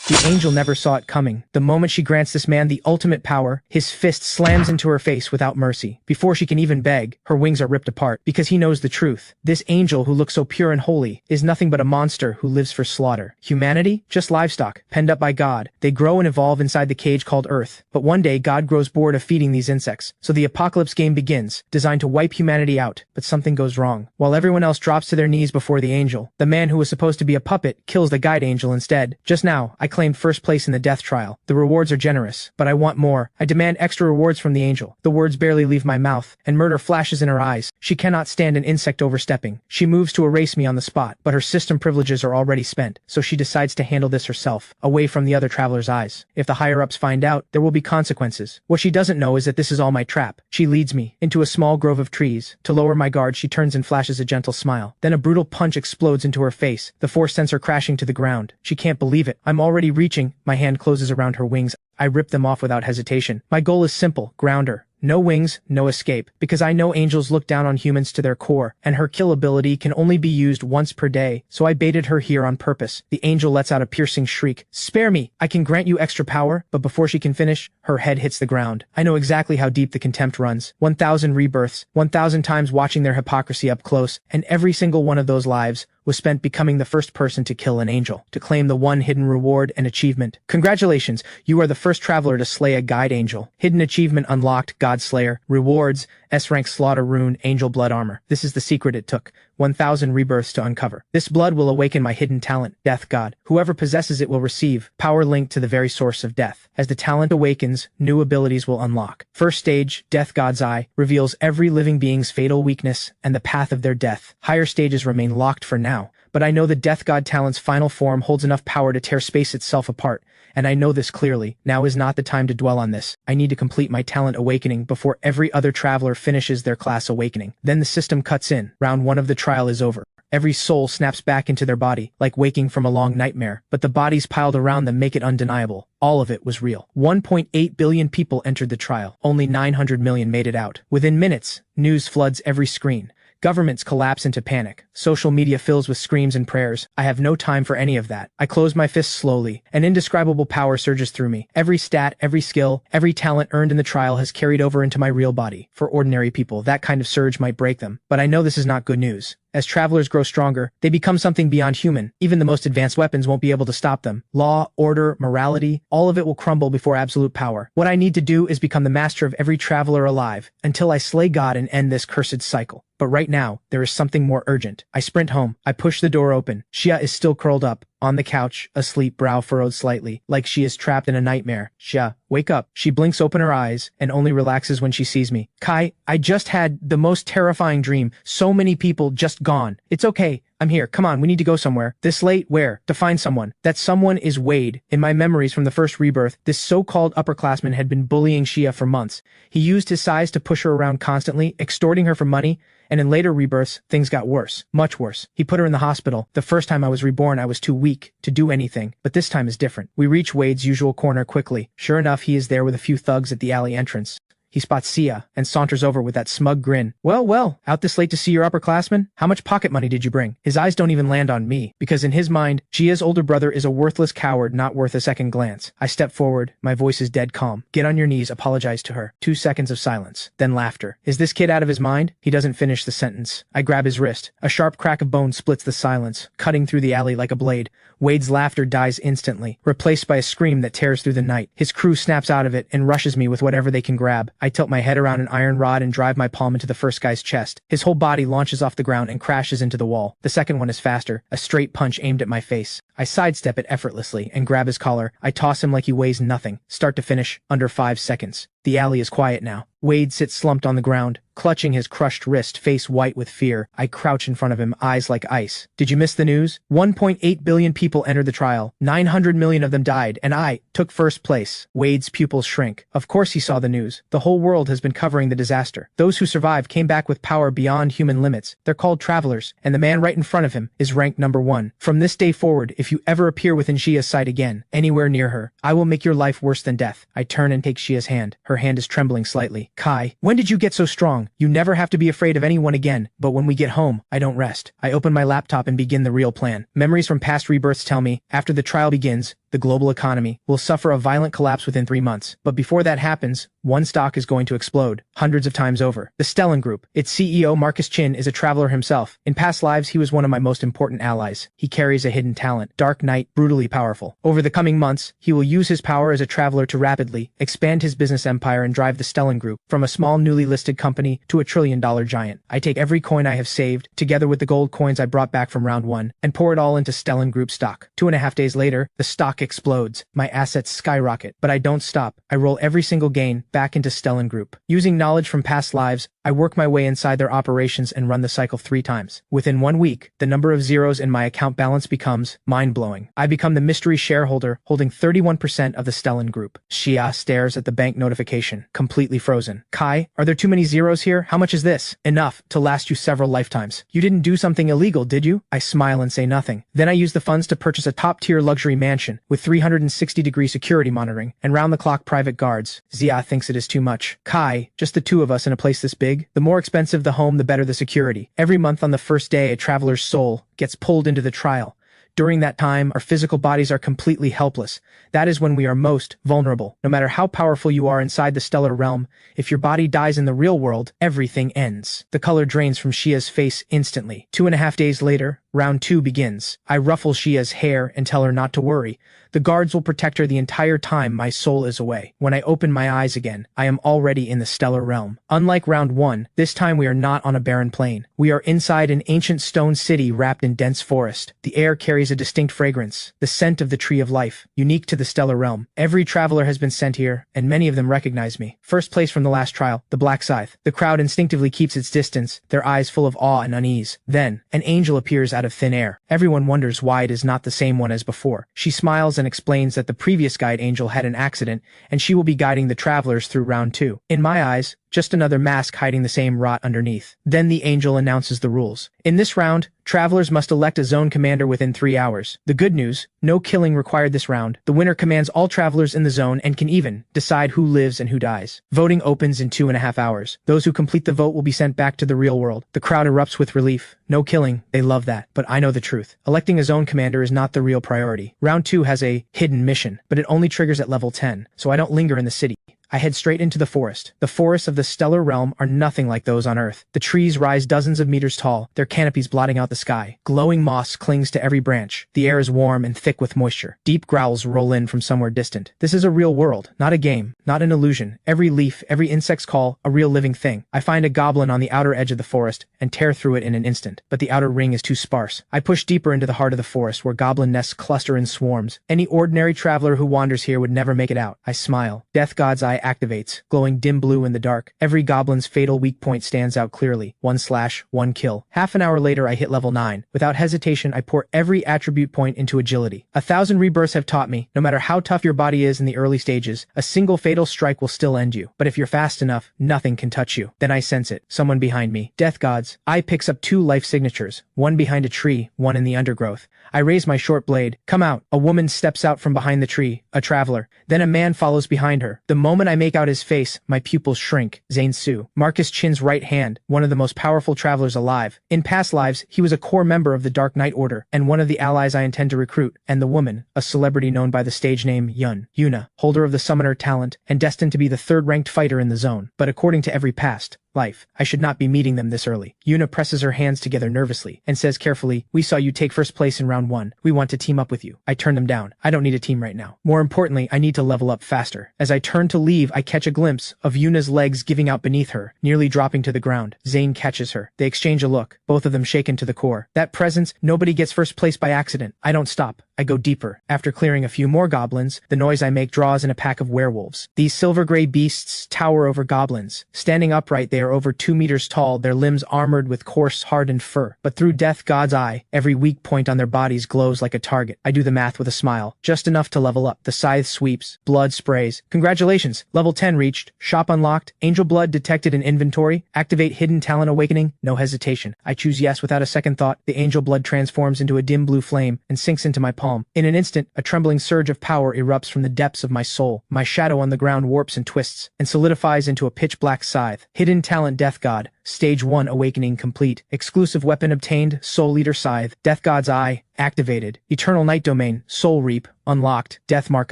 The angel never saw it coming. The moment she grants this man the ultimate power, his fist slams into her face without mercy. Before she can even beg, her wings are ripped apart, because he knows the truth. This angel who looks so pure and holy is nothing but a monster who lives for slaughter. Humanity? Just livestock, penned up by God. They grow and evolve inside the cage called Earth. But one day, God grows bored of feeding these insects. So the apocalypse game begins, designed to wipe humanity out. But something goes wrong. While everyone else drops to their knees before the angel, the man who was supposed to be a puppet kills the guide angel instead. Just now, I claimed first place in the death trial. The rewards are generous, but I want more. I demand extra rewards from the angel. The words barely leave my mouth, and murder flashes in her eyes. She cannot stand an insect overstepping. She moves to erase me on the spot, but her system privileges are already spent, so she decides to handle this herself, away from the other traveler's eyes. If the higher-ups find out, there will be consequences. What she doesn't know is that this is all my trap. She leads me into a small grove of trees. To lower my guard, she turns and flashes a gentle smile. Then a brutal punch explodes into her face. The force sends her crashing to the ground. She can't believe it. I'm already reaching. My hand closes around her wings. I rip them off without hesitation. My goal is simple. Ground her. No wings, no escape, because I know angels look down on humans to their core, and her kill ability can only be used once per day, so I baited her here on purpose. The angel lets out a piercing shriek. Spare me! I can grant you extra power, but before she can finish, her head hits the ground. I know exactly how deep the contempt runs. 1,000 rebirths, 1,000 times watching their hypocrisy up close, and every single one of those lives was spent becoming the first person to kill an angel, to claim the one hidden reward and achievement. Congratulations, you are the first traveler to slay a guide angel. Hidden achievement unlocked, God Slayer. Rewards, S-rank slaughter rune, angel blood armor. This is the secret it took. 1,000 rebirths to uncover. This blood will awaken my hidden talent, Death God. Whoever possesses it will receive power linked to the very source of death. As the talent awakens, new abilities will unlock. First stage, Death God's Eye, reveals every living being's fatal weakness and the path of their death. Higher stages remain locked for now, but I know the Death God talent's final form holds enough power to tear space itself apart, and I know this clearly. Now is not the time to dwell on this. I need to complete my talent awakening before every other traveler finishes their class awakening. Then the system cuts in. Round 1 of the trial is over. Every soul snaps back into their body, like waking from a long nightmare, but the bodies piled around them make it undeniable. All of it was real. 1.8 billion people entered the trial. Only 900 million made it out. Within minutes, news floods every screen. Governments collapse into panic. Social media fills with screams and prayers. I have no time for any of that. I close my fists slowly. An indescribable power surges through me. Every stat, every skill, every talent earned in the trial has carried over into my real body. For ordinary people, that kind of surge might break them. But I know this is not good news. As travelers grow stronger, they become something beyond human. Even the most advanced weapons won't be able to stop them. Law, order, morality, all of it will crumble before absolute power. What I need to do is become the master of every traveler alive, until I slay God and end this cursed cycle. But right now, there is something more urgent. I sprint home. I push the door open. Xia is still curled up, on the couch, asleep, brow furrowed slightly, like she is trapped in a nightmare. Xia, wake up. She blinks open her eyes, and only relaxes when she sees me. Kai, I just had the most terrifying dream. So many people just gone. It's okay. I'm here. Come on, we need to go somewhere. This late? Where? To find someone. That someone is Wade. In my memories from the first rebirth, this so-called upperclassman had been bullying Xia for months. He used his size to push her around constantly, extorting her for money, and in later rebirths, things got worse. Much worse. He put her in the hospital. The first time I was reborn, I was too weak to do anything, but this time is different. We reach Wade's usual corner quickly. Sure enough, he is there with a few thugs at the alley entrance. He spots Xia and saunters over with that smug grin. Well, out this late to see your upperclassmen? How much pocket money did you bring? His eyes don't even land on me, because in his mind, Xia's older brother is a worthless coward not worth a second glance. I step forward, my voice is dead calm. Get on your knees, apologize to her. 2 seconds of silence, then laughter. Is this kid out of his mind? He doesn't finish the sentence. I grab his wrist. A sharp crack of bone splits the silence, cutting through the alley like a blade. Wade's laughter dies instantly, replaced by a scream that tears through the night. His crew snaps out of it and rushes me with whatever they can grab. I tilt my head around an iron rod and drive my palm into the first guy's chest. His whole body launches off the ground and crashes into the wall. The second one is faster, a straight punch aimed at my face. I sidestep it effortlessly and grab his collar. I toss him like he weighs nothing, start to finish, under 5 seconds. The alley is quiet now. Wade sits slumped on the ground, clutching his crushed wrist, face white with fear. I crouch in front of him, eyes like ice. Did you miss the news? 1.8 billion people entered the trial. 900 million of them died, and I took first place. Wade's pupils shrink. Of course he saw the news. The whole world has been covering the disaster. Those who survived came back with power beyond human limits. They're called travelers, and the man right in front of him is ranked number 1. From this day forward, if you ever appear within Xia's sight again, anywhere near her, I will make your life worse than death. I turn and take Xia's hand. Her hand is trembling slightly. Kai, when did you get so strong? You never have to be afraid of anyone again. But when we get home, I don't rest. I open my laptop and begin the real plan. Memories from past rebirths tell me, after the trial begins, the global economy, will suffer a violent collapse within 3 months. But before that happens, one stock is going to explode, hundreds of times over. The Stellan Group. Its CEO, Marcus Chin, is a traveler himself. In past lives, he was one of my most important allies. He carries a hidden talent, Dark Knight, brutally powerful. Over the coming months, he will use his power as a traveler to rapidly expand his business empire and drive the Stellan Group from a small newly listed company to a trillion-dollar giant. I take every coin I have saved, together with the gold coins I brought back from round 1, and pour it all into Stellan Group stock. 2.5 days later, the stock explodes. My assets skyrocket, but I don't stop. I roll every single gain back into Stellan Group. Using knowledge from past lives, I work my way inside their operations and run the cycle 3 times. Within 1 week, the number of zeros in my account balance becomes mind-blowing. I become the mystery shareholder holding 31% of the Stellan Group. Shia stares at the bank notification, completely frozen. Kai, are there too many zeros here? How much is this? Enough to last you several lifetimes. You didn't do something illegal, did you? I smile and say nothing. Then I use the funds to purchase a top-tier luxury mansion with 360-degree security monitoring and round-the-clock private guards. Zia thinks it is too much. Kai, just the 2 of us in a place this big? The more expensive the home, the better the security. Every month on the first day, a traveler's soul gets pulled into the trial. During that time, our physical bodies are completely helpless. That is when we are most vulnerable. No matter how powerful you are inside the stellar realm, if your body dies in the real world, everything ends. The color drains from Shia's face instantly. 2.5 days later, round 2 begins. I ruffle Shia's hair and tell her not to worry. The guards will protect her the entire time my soul is away. When I open my eyes again, I am already in the stellar realm. Unlike round 1, this time we are not on a barren plain. We are inside an ancient stone city wrapped in dense forest. The air carries a distinct fragrance, the scent of the tree of life, unique to the stellar realm. Every traveler has been sent here, and many of them recognize me. First place from the last trial, the Black Scythe. The crowd instinctively keeps its distance, their eyes full of awe and unease. Then, an angel appears out of thin air. Everyone wonders why it is not the same one as before. She smiles and explains that the previous guide angel had an accident, and she will be guiding the travelers through round 2. In my eyes, just another mask hiding the same rot underneath. Then the angel announces the rules. In this round, travelers must elect a zone commander within 3 hours. The good news, no killing required this round. The winner commands all travelers in the zone and can even decide who lives and who dies. Voting opens in 2.5 hours. Those who complete the vote will be sent back to the real world. The crowd erupts with relief. No killing, they love that. But I know the truth. Electing a zone commander is not the real priority. Round 2 has a hidden mission, but it only triggers at level 10, so I don't linger in the city. I head straight into the forest. The forests of the stellar realm are nothing like those on Earth. The trees rise dozens of meters tall, their canopies blotting out the sky. Glowing moss clings to every branch. The air is warm and thick with moisture. Deep growls roll in from somewhere distant. This is a real world, not a game, not an illusion. Every leaf, every insect's call, a real living thing. I find a goblin on the outer edge of the forest and tear through it in an instant. But the outer ring is too sparse. I push deeper into the heart of the forest where goblin nests cluster in swarms. Any ordinary traveler who wanders here would never make it out. I smile. Death God's Eye activates, glowing dim blue in the dark. Every goblin's fatal weak point stands out clearly. 1 slash, 1 kill. Half an hour later I hit level 9. Without hesitation I pour every attribute point into agility. 1,000 rebirths have taught me, no matter how tough your body is in the early stages, a single fatal strike will still end you. But if you're fast enough, nothing can touch you. Then I sense it. Someone behind me. Death God's Eye picks up 2 life signatures, one behind a tree, one in the undergrowth. I raise my short blade. Come out. A woman steps out from behind the tree, a traveler. Then a man follows behind her. The moment I make out his face, my pupils shrink. Zane Su, Marcus Chin's right hand, one of the most powerful travelers alive. In past lives, he was a core member of the Dark Knight Order, and one of the allies I intend to recruit. And the woman, a celebrity known by the stage name Yuna, holder of the summoner talent, and destined to be the 3rd-ranked fighter in the zone. But according to every past life, I should not be meeting them this early. Yuna presses her hands together nervously and says carefully, "We saw you take first place in round 1. We want to team up with you." I turn them down. I don't need a team right now. More importantly, I need to level up faster. As I turn to leave, I catch a glimpse of Yuna's legs giving out beneath her, nearly dropping to the ground. Zane catches her. They exchange a look, both of them shaken to the core. That presence, nobody gets first place by accident. I don't stop. I go deeper. After clearing a few more goblins, the noise I make draws in a pack of werewolves. These silver-gray beasts tower over goblins. Standing upright, they are over 2 meters tall, their limbs armored with coarse, hardened fur. But through Death God's Eye, every weak point on their bodies glows like a target. I do the math with a smile. Just enough to level up. The scythe sweeps. Blood sprays. Congratulations! Level 10 reached. Shop unlocked. Angel blood detected in inventory. Activate hidden talent awakening. No hesitation. I choose yes without a second thought. The angel blood transforms into a dim blue flame and sinks into my palm. In an instant, a trembling surge of power erupts from the depths of my soul. My shadow on the ground warps and twists, and solidifies into a pitch-black scythe. Hidden talent Death God. Stage 1 awakening complete. Exclusive weapon obtained, Soul Eater Scythe. Death God's Eye activated. Eternal Night Domain, Soul Reap, unlocked. Death Mark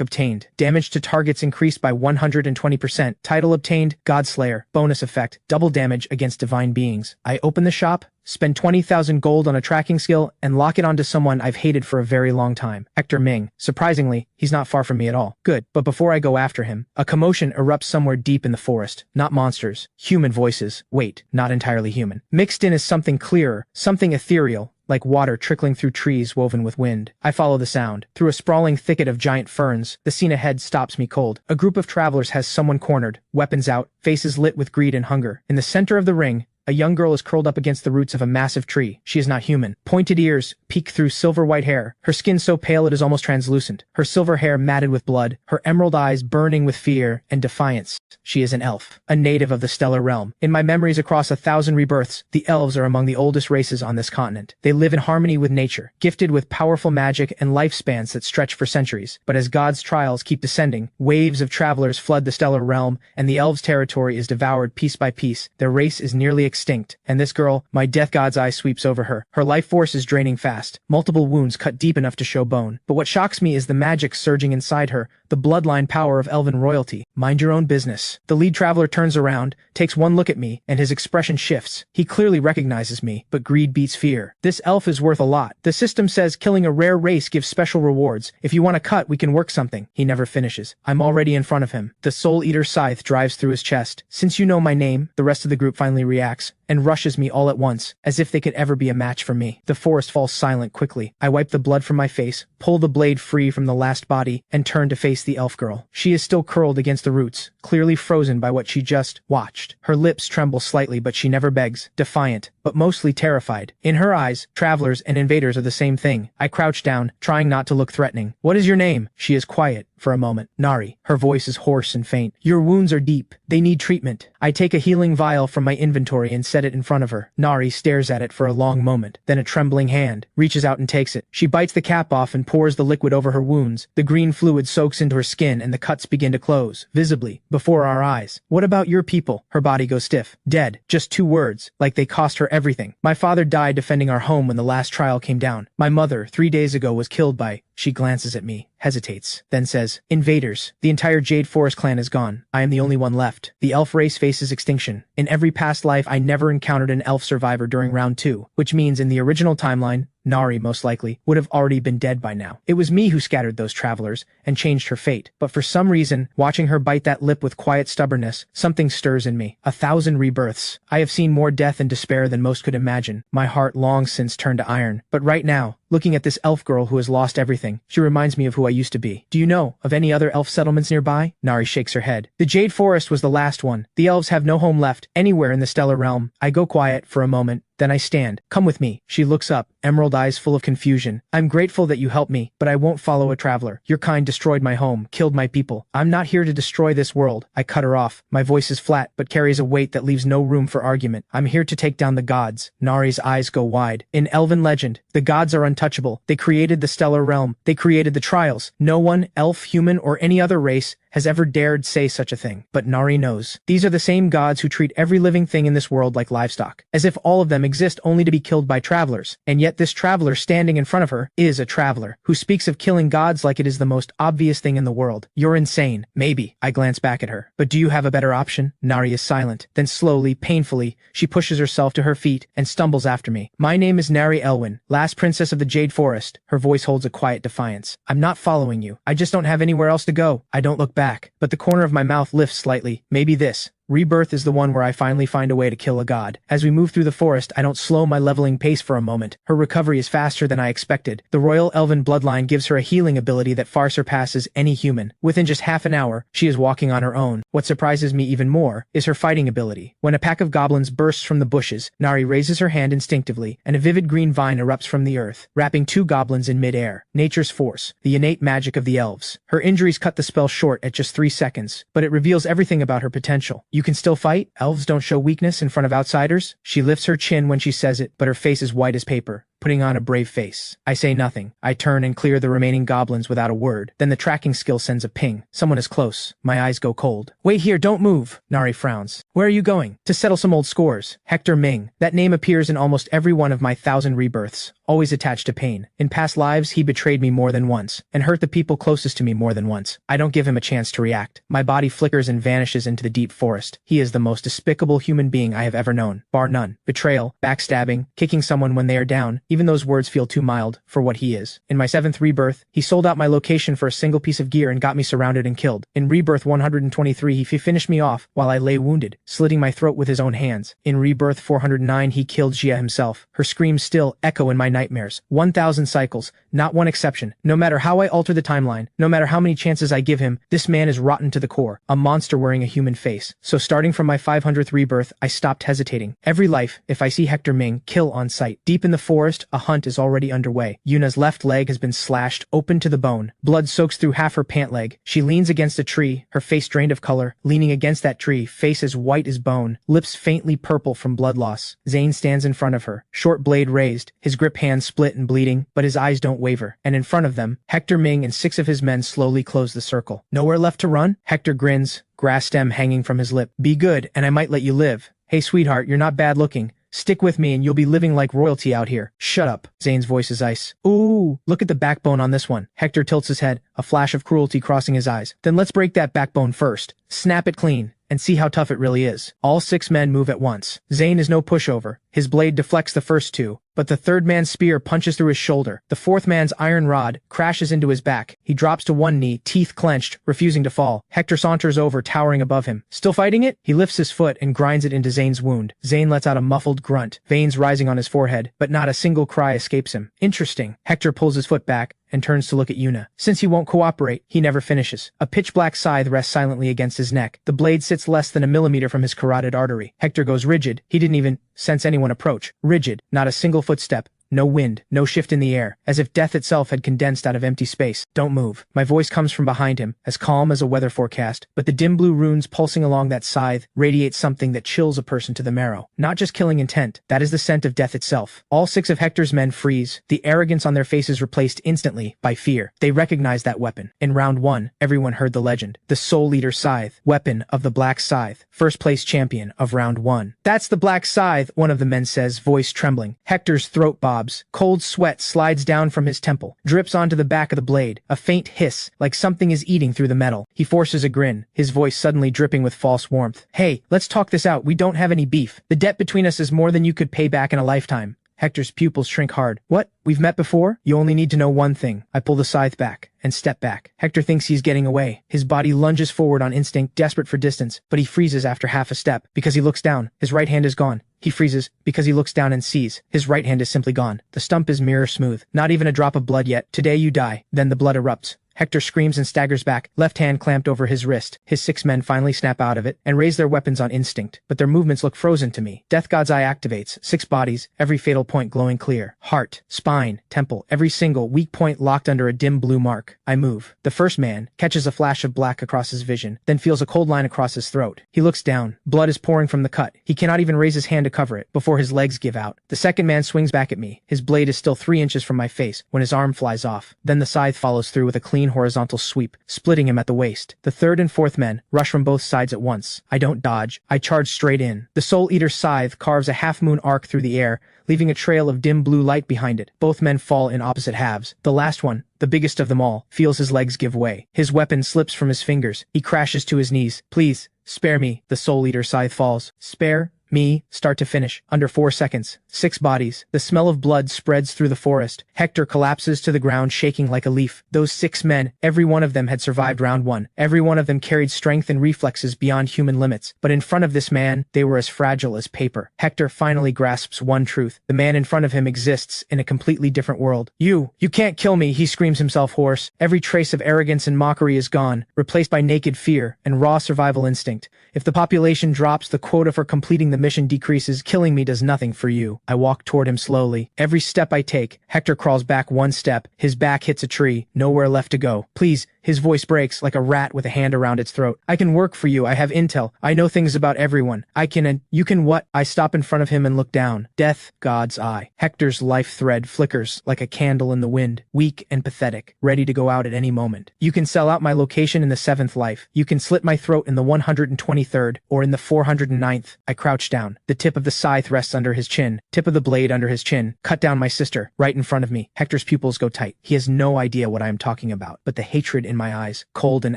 obtained. Damage to targets increased by 120%. Title obtained, Godslayer. Bonus effect, double damage against divine beings. I open the shop, spend 20,000 gold on a tracking skill, and lock it onto someone I've hated for a very long time. Hector Ming. Surprisingly, he's not far from me at all. Good, but before I go after him, a commotion erupts somewhere deep in the forest. Not monsters. Human voices. Wait, not entirely human. Mixed in is something clearer, something ethereal, like water trickling through trees woven with wind. I follow the sound. Through a sprawling thicket of giant ferns, the scene ahead stops me cold. A group of travelers has someone cornered, weapons out, faces lit with greed and hunger. In the center of the ring, a young girl is curled up against the roots of a massive tree. She is not human. Pointed ears peek through silver-white hair, her skin so pale it is almost translucent, her silver hair matted with blood, her emerald eyes burning with fear and defiance. She is an elf, a native of the stellar realm. In my memories across 1,000 rebirths, the elves are among the oldest races on this continent. They live in harmony with nature, gifted with powerful magic and lifespans that stretch for centuries. But as God's trials keep descending, waves of travelers flood the stellar realm, and the elves' territory is devoured piece by piece. Their race is nearly extinct, and this girl, my Death God's Eye sweeps over her. Her life force is draining fast, multiple wounds cut deep enough to show bone. But what shocks me is the magic surging inside her, the bloodline power of elven royalty. Mind your own business. The lead traveler turns around, takes one look at me, and his expression shifts. He clearly recognizes me, but greed beats fear. This elf is worth a lot. The system says killing a rare race gives special rewards. If you want to cut, we can work something. He never finishes. I'm already in front of him. The Soul Eater Scythe drives through his chest. Since you know my name, the rest of the group finally reacts and rushes me all at once, as if they could ever be a match for me. The forest falls silent quickly. I wipe the blood from my face, pull the blade free from the last body, and turn to face the elf girl. She is still curled against the roots, clearly frozen by what she just watched. Her lips tremble slightly, but she never begs, defiant, but mostly terrified. In her eyes, travelers and invaders are the same thing. I crouch down, trying not to look threatening. What is your name? She is quiet for a moment. Nari. Her voice is hoarse and faint. Your wounds are deep. They need treatment. I take a healing vial from my inventory and set it in front of her. Nari stares at it for a long moment. Then a trembling hand reaches out and takes it. She bites the cap off and pours the liquid over her wounds. The green fluid soaks into her skin and the cuts begin to close, visibly, before our eyes. What about your people? Her body goes stiff. Dead. Just 2 words, like they cost her everything. My father died defending our home when the last trial came down. My mother, 3 days ago, was killed by... She glances at me, hesitates, then says, invaders. The entire Jade Forest clan is gone. I am the only one left. The elf race faces extinction. In every past life, I never encountered an elf survivor during round 2, which means in the original timeline, Nari, most likely, would have already been dead by now. It was me who scattered those travelers and changed her fate. But for some reason, watching her bite that lip with quiet stubbornness, something stirs in me. 1,000 rebirths. I have seen more death and despair than most could imagine. My heart long since turned to iron. But right now, looking at this elf girl who has lost everything, she reminds me of who I used to be. Do you know of any other elf settlements nearby? Nari shakes her head. The Jade Forest was the last one. The elves have no home left, anywhere in the stellar realm. I go quiet for a moment. Then I stand. Come with me. She looks up, emerald eyes full of confusion. I'm grateful that you helped me, but I won't follow a traveler. Your kind destroyed my home, killed my people. I'm not here to destroy this world. I cut her off. My voice is flat, but carries a weight that leaves no room for argument. I'm here to take down the gods. Nari's eyes go wide. In elven legend, the gods are untouchable. They created the stellar realm. They created the trials. No one, elf, human, or any other race, has ever dared say such a thing. But Nari knows. These are the same gods who treat every living thing in this world like livestock, as if all of them exist only to be killed by travelers. And yet this traveler standing in front of her is a traveler, who speaks of killing gods like it is the most obvious thing in the world. You're insane. Maybe. I glance back at her. But do you have a better option? Nari is silent. Then slowly, painfully, she pushes herself to her feet and stumbles after me. My name is Nari Elwyn, last princess of the Jade Forest. Her voice holds a quiet defiance. I'm not following you. I just don't have anywhere else to go. I don't look back, but the corner of my mouth lifts slightly. Maybe this. Rebirth is the one where I finally find a way to kill a god. As we move through the forest, I don't slow my leveling pace for a moment. Her recovery is faster than I expected. The royal elven bloodline gives her a healing ability that far surpasses any human. Within just half an hour, she is walking on her own. What surprises me even more is her fighting ability. When a pack of goblins bursts from the bushes, Nari raises her hand instinctively, and a vivid green vine erupts from the earth, wrapping 2 goblins in mid-air. Nature's force, the innate magic of the elves. Her injuries cut the spell short at just 3 seconds, but it reveals everything about her potential. You can still fight. Elves don't show weakness in front of outsiders. She lifts her chin when she says it, but her face is white as paper. putting on a brave face. I say nothing. I turn and clear the remaining goblins without a word. Then the tracking skill sends a ping. Someone is close. My eyes go cold. Wait here, don't move. Nari frowns. Where are you going? To settle some old scores. Hector Ming. That name appears in almost every one of my 1,000 rebirths. Always attached to pain. In past lives, he betrayed me more than once, and hurt the people closest to me more than once. I don't give him a chance to react. My body flickers and vanishes into the deep forest. He is the most despicable human being I have ever known, bar none. Betrayal, backstabbing, kicking someone when they are down, even those words feel too mild for what he is. In my 7th rebirth, he sold out my location for a single piece of gear and got me surrounded and killed. In rebirth 123, he finished me off while I lay wounded, slitting my throat with his own hands. In rebirth 409, he killed Jia himself. Her screams still echo in my nightmares. 1,000 cycles, not one exception. No matter how I alter the timeline, no matter how many chances I give him, this man is rotten to the core, a monster wearing a human face. So starting from my 500th rebirth, I stopped hesitating. Every life, if I see Hector Ming, kill on sight. Deep in the forest, a hunt is already underway. Yuna's left leg has been slashed, open to the bone. Blood soaks through half her pant leg. She leans against a tree, her face drained of color, leaning against that tree, face as white as bone, lips faintly purple from blood loss. Zane stands in front of her, short blade raised, his grip hand split and bleeding, but his eyes don't waver. And in front of them, Hector Ming and 6 of his men slowly close the circle. Nowhere left to run? Hector grins, grass stem hanging from his lip. Be good, and I might let you live. Hey sweetheart, you're not bad looking. Stick with me and you'll be living like royalty out here. Shut up. Zane's voice is ice. Ooh, look at the backbone on this one. Hector tilts his head, a flash of cruelty crossing his eyes. Then let's break that backbone first. Snap it clean, and see how tough it really is. All 6 men move at once. Zane is no pushover. His blade deflects the first 2, but the 3rd man's spear punches through his shoulder. The 4th man's iron rod crashes into his back. He drops to one knee, teeth clenched, refusing to fall. Hector saunters over, towering above him. Still fighting it? He lifts his foot and grinds it into Zane's wound. Zane lets out a muffled grunt, veins rising on his forehead, but not a single cry escapes him. Interesting. Hector pulls his foot back and turns to look at Yuna. Since he won't cooperate, he never finishes. A pitch-black scythe rests silently against his neck. The blade sits less than a millimeter from his carotid artery. Hector goes rigid. He didn't even sense anyone approach. Rigid. Not a single footstep. No wind, no shift in the air, as if death itself had condensed out of empty space. Don't move. My voice comes from behind him, as calm as a weather forecast, but the dim blue runes pulsing along that scythe radiate something that chills a person to the marrow. Not just killing intent, that is the scent of death itself. All 6 of Hector's men freeze, the arrogance on their faces replaced instantly by fear. They recognize that weapon. In round 1, everyone heard the legend. The Soul Eater Scythe, weapon of the Black Scythe, first place champion of round 1. That's the Black Scythe, one of the men says, voice trembling. Hector's throat bobs. Cold sweat slides down from his temple, drips onto the back of the blade, a faint hiss, like something is eating through the metal. He forces a grin, his voice suddenly dripping with false warmth. Hey, let's talk this out. We don't have any beef. The debt between us is more than you could pay back in a lifetime. Hector's pupils shrink hard. What? We've met before? You only need to know one thing. I pull the scythe back and step back. Hector thinks he's getting away. His body lunges forward on instinct, desperate for distance, but he freezes after half a step because he looks down. His right hand is gone. He freezes because he looks down and sees. His right hand is simply gone. The stump is mirror smooth. Not even a drop of blood yet. Today you die. Then the blood erupts. Hector screams and staggers back, left hand clamped over his wrist. His 6 men finally snap out of it and raise their weapons on instinct, but their movements look frozen to me. Death God's Eye activates, 6 bodies, every fatal point glowing clear. Heart, spine, temple, every single weak point locked under a dim blue mark. I move. The first man catches a flash of black across his vision, then feels a cold line across his throat. He looks down. Blood is pouring from the cut. He cannot even raise his hand to cover it before his legs give out. The second man swings back at me. His blade is still 3 inches from my face when his arm flies off. Then the scythe follows through with a clean horizontal sweep, splitting him at the waist. The 3rd and 4th men rush from both sides at once. I don't dodge. I charge straight in. The Soul Eater scythe carves a half-moon arc through the air, leaving a trail of dim blue light behind it. Both men fall in opposite halves. The last one, the biggest of them all, feels his legs give way. His weapon slips from his fingers. He crashes to his knees. Please, spare me. The Soul Eater scythe falls. Spare me, start to finish, under 4 seconds. 6 bodies. The smell of blood spreads through the forest. Hector collapses to the ground, shaking like a leaf. Those 6 men, every one of them had survived round 1. Every one of them carried strength and reflexes beyond human limits. But in front of this man, they were as fragile as paper. Hector finally grasps one truth. The man in front of him exists in a completely different world. You can't kill me, he screams himself hoarse. Every trace of arrogance and mockery is gone, replaced by naked fear and raw survival instinct. If the population drops, the quota for completing the mission decreases. Killing me does nothing for you. I walk toward him slowly. Every step I take, Hector crawls back 1 step. His back hits a tree. Nowhere left to go. Please, His voice breaks like a rat with a hand around its throat. I can work for you. I have intel. I know things about everyone. I can and you can what? I stop in front of him and look down. Death, God's eye. Hector's life thread flickers like a candle in the wind, weak and pathetic, ready to go out at any moment. You can sell out my location in the 7th life. You can slit my throat in the 123rd or in the 409th. I crouch down. The tip of the scythe rests under his chin. Tip of the blade under his chin. Cut down my sister, right in front of me. Hector's pupils go tight. He has no idea what I am talking about, but the hatred in my eyes, cold and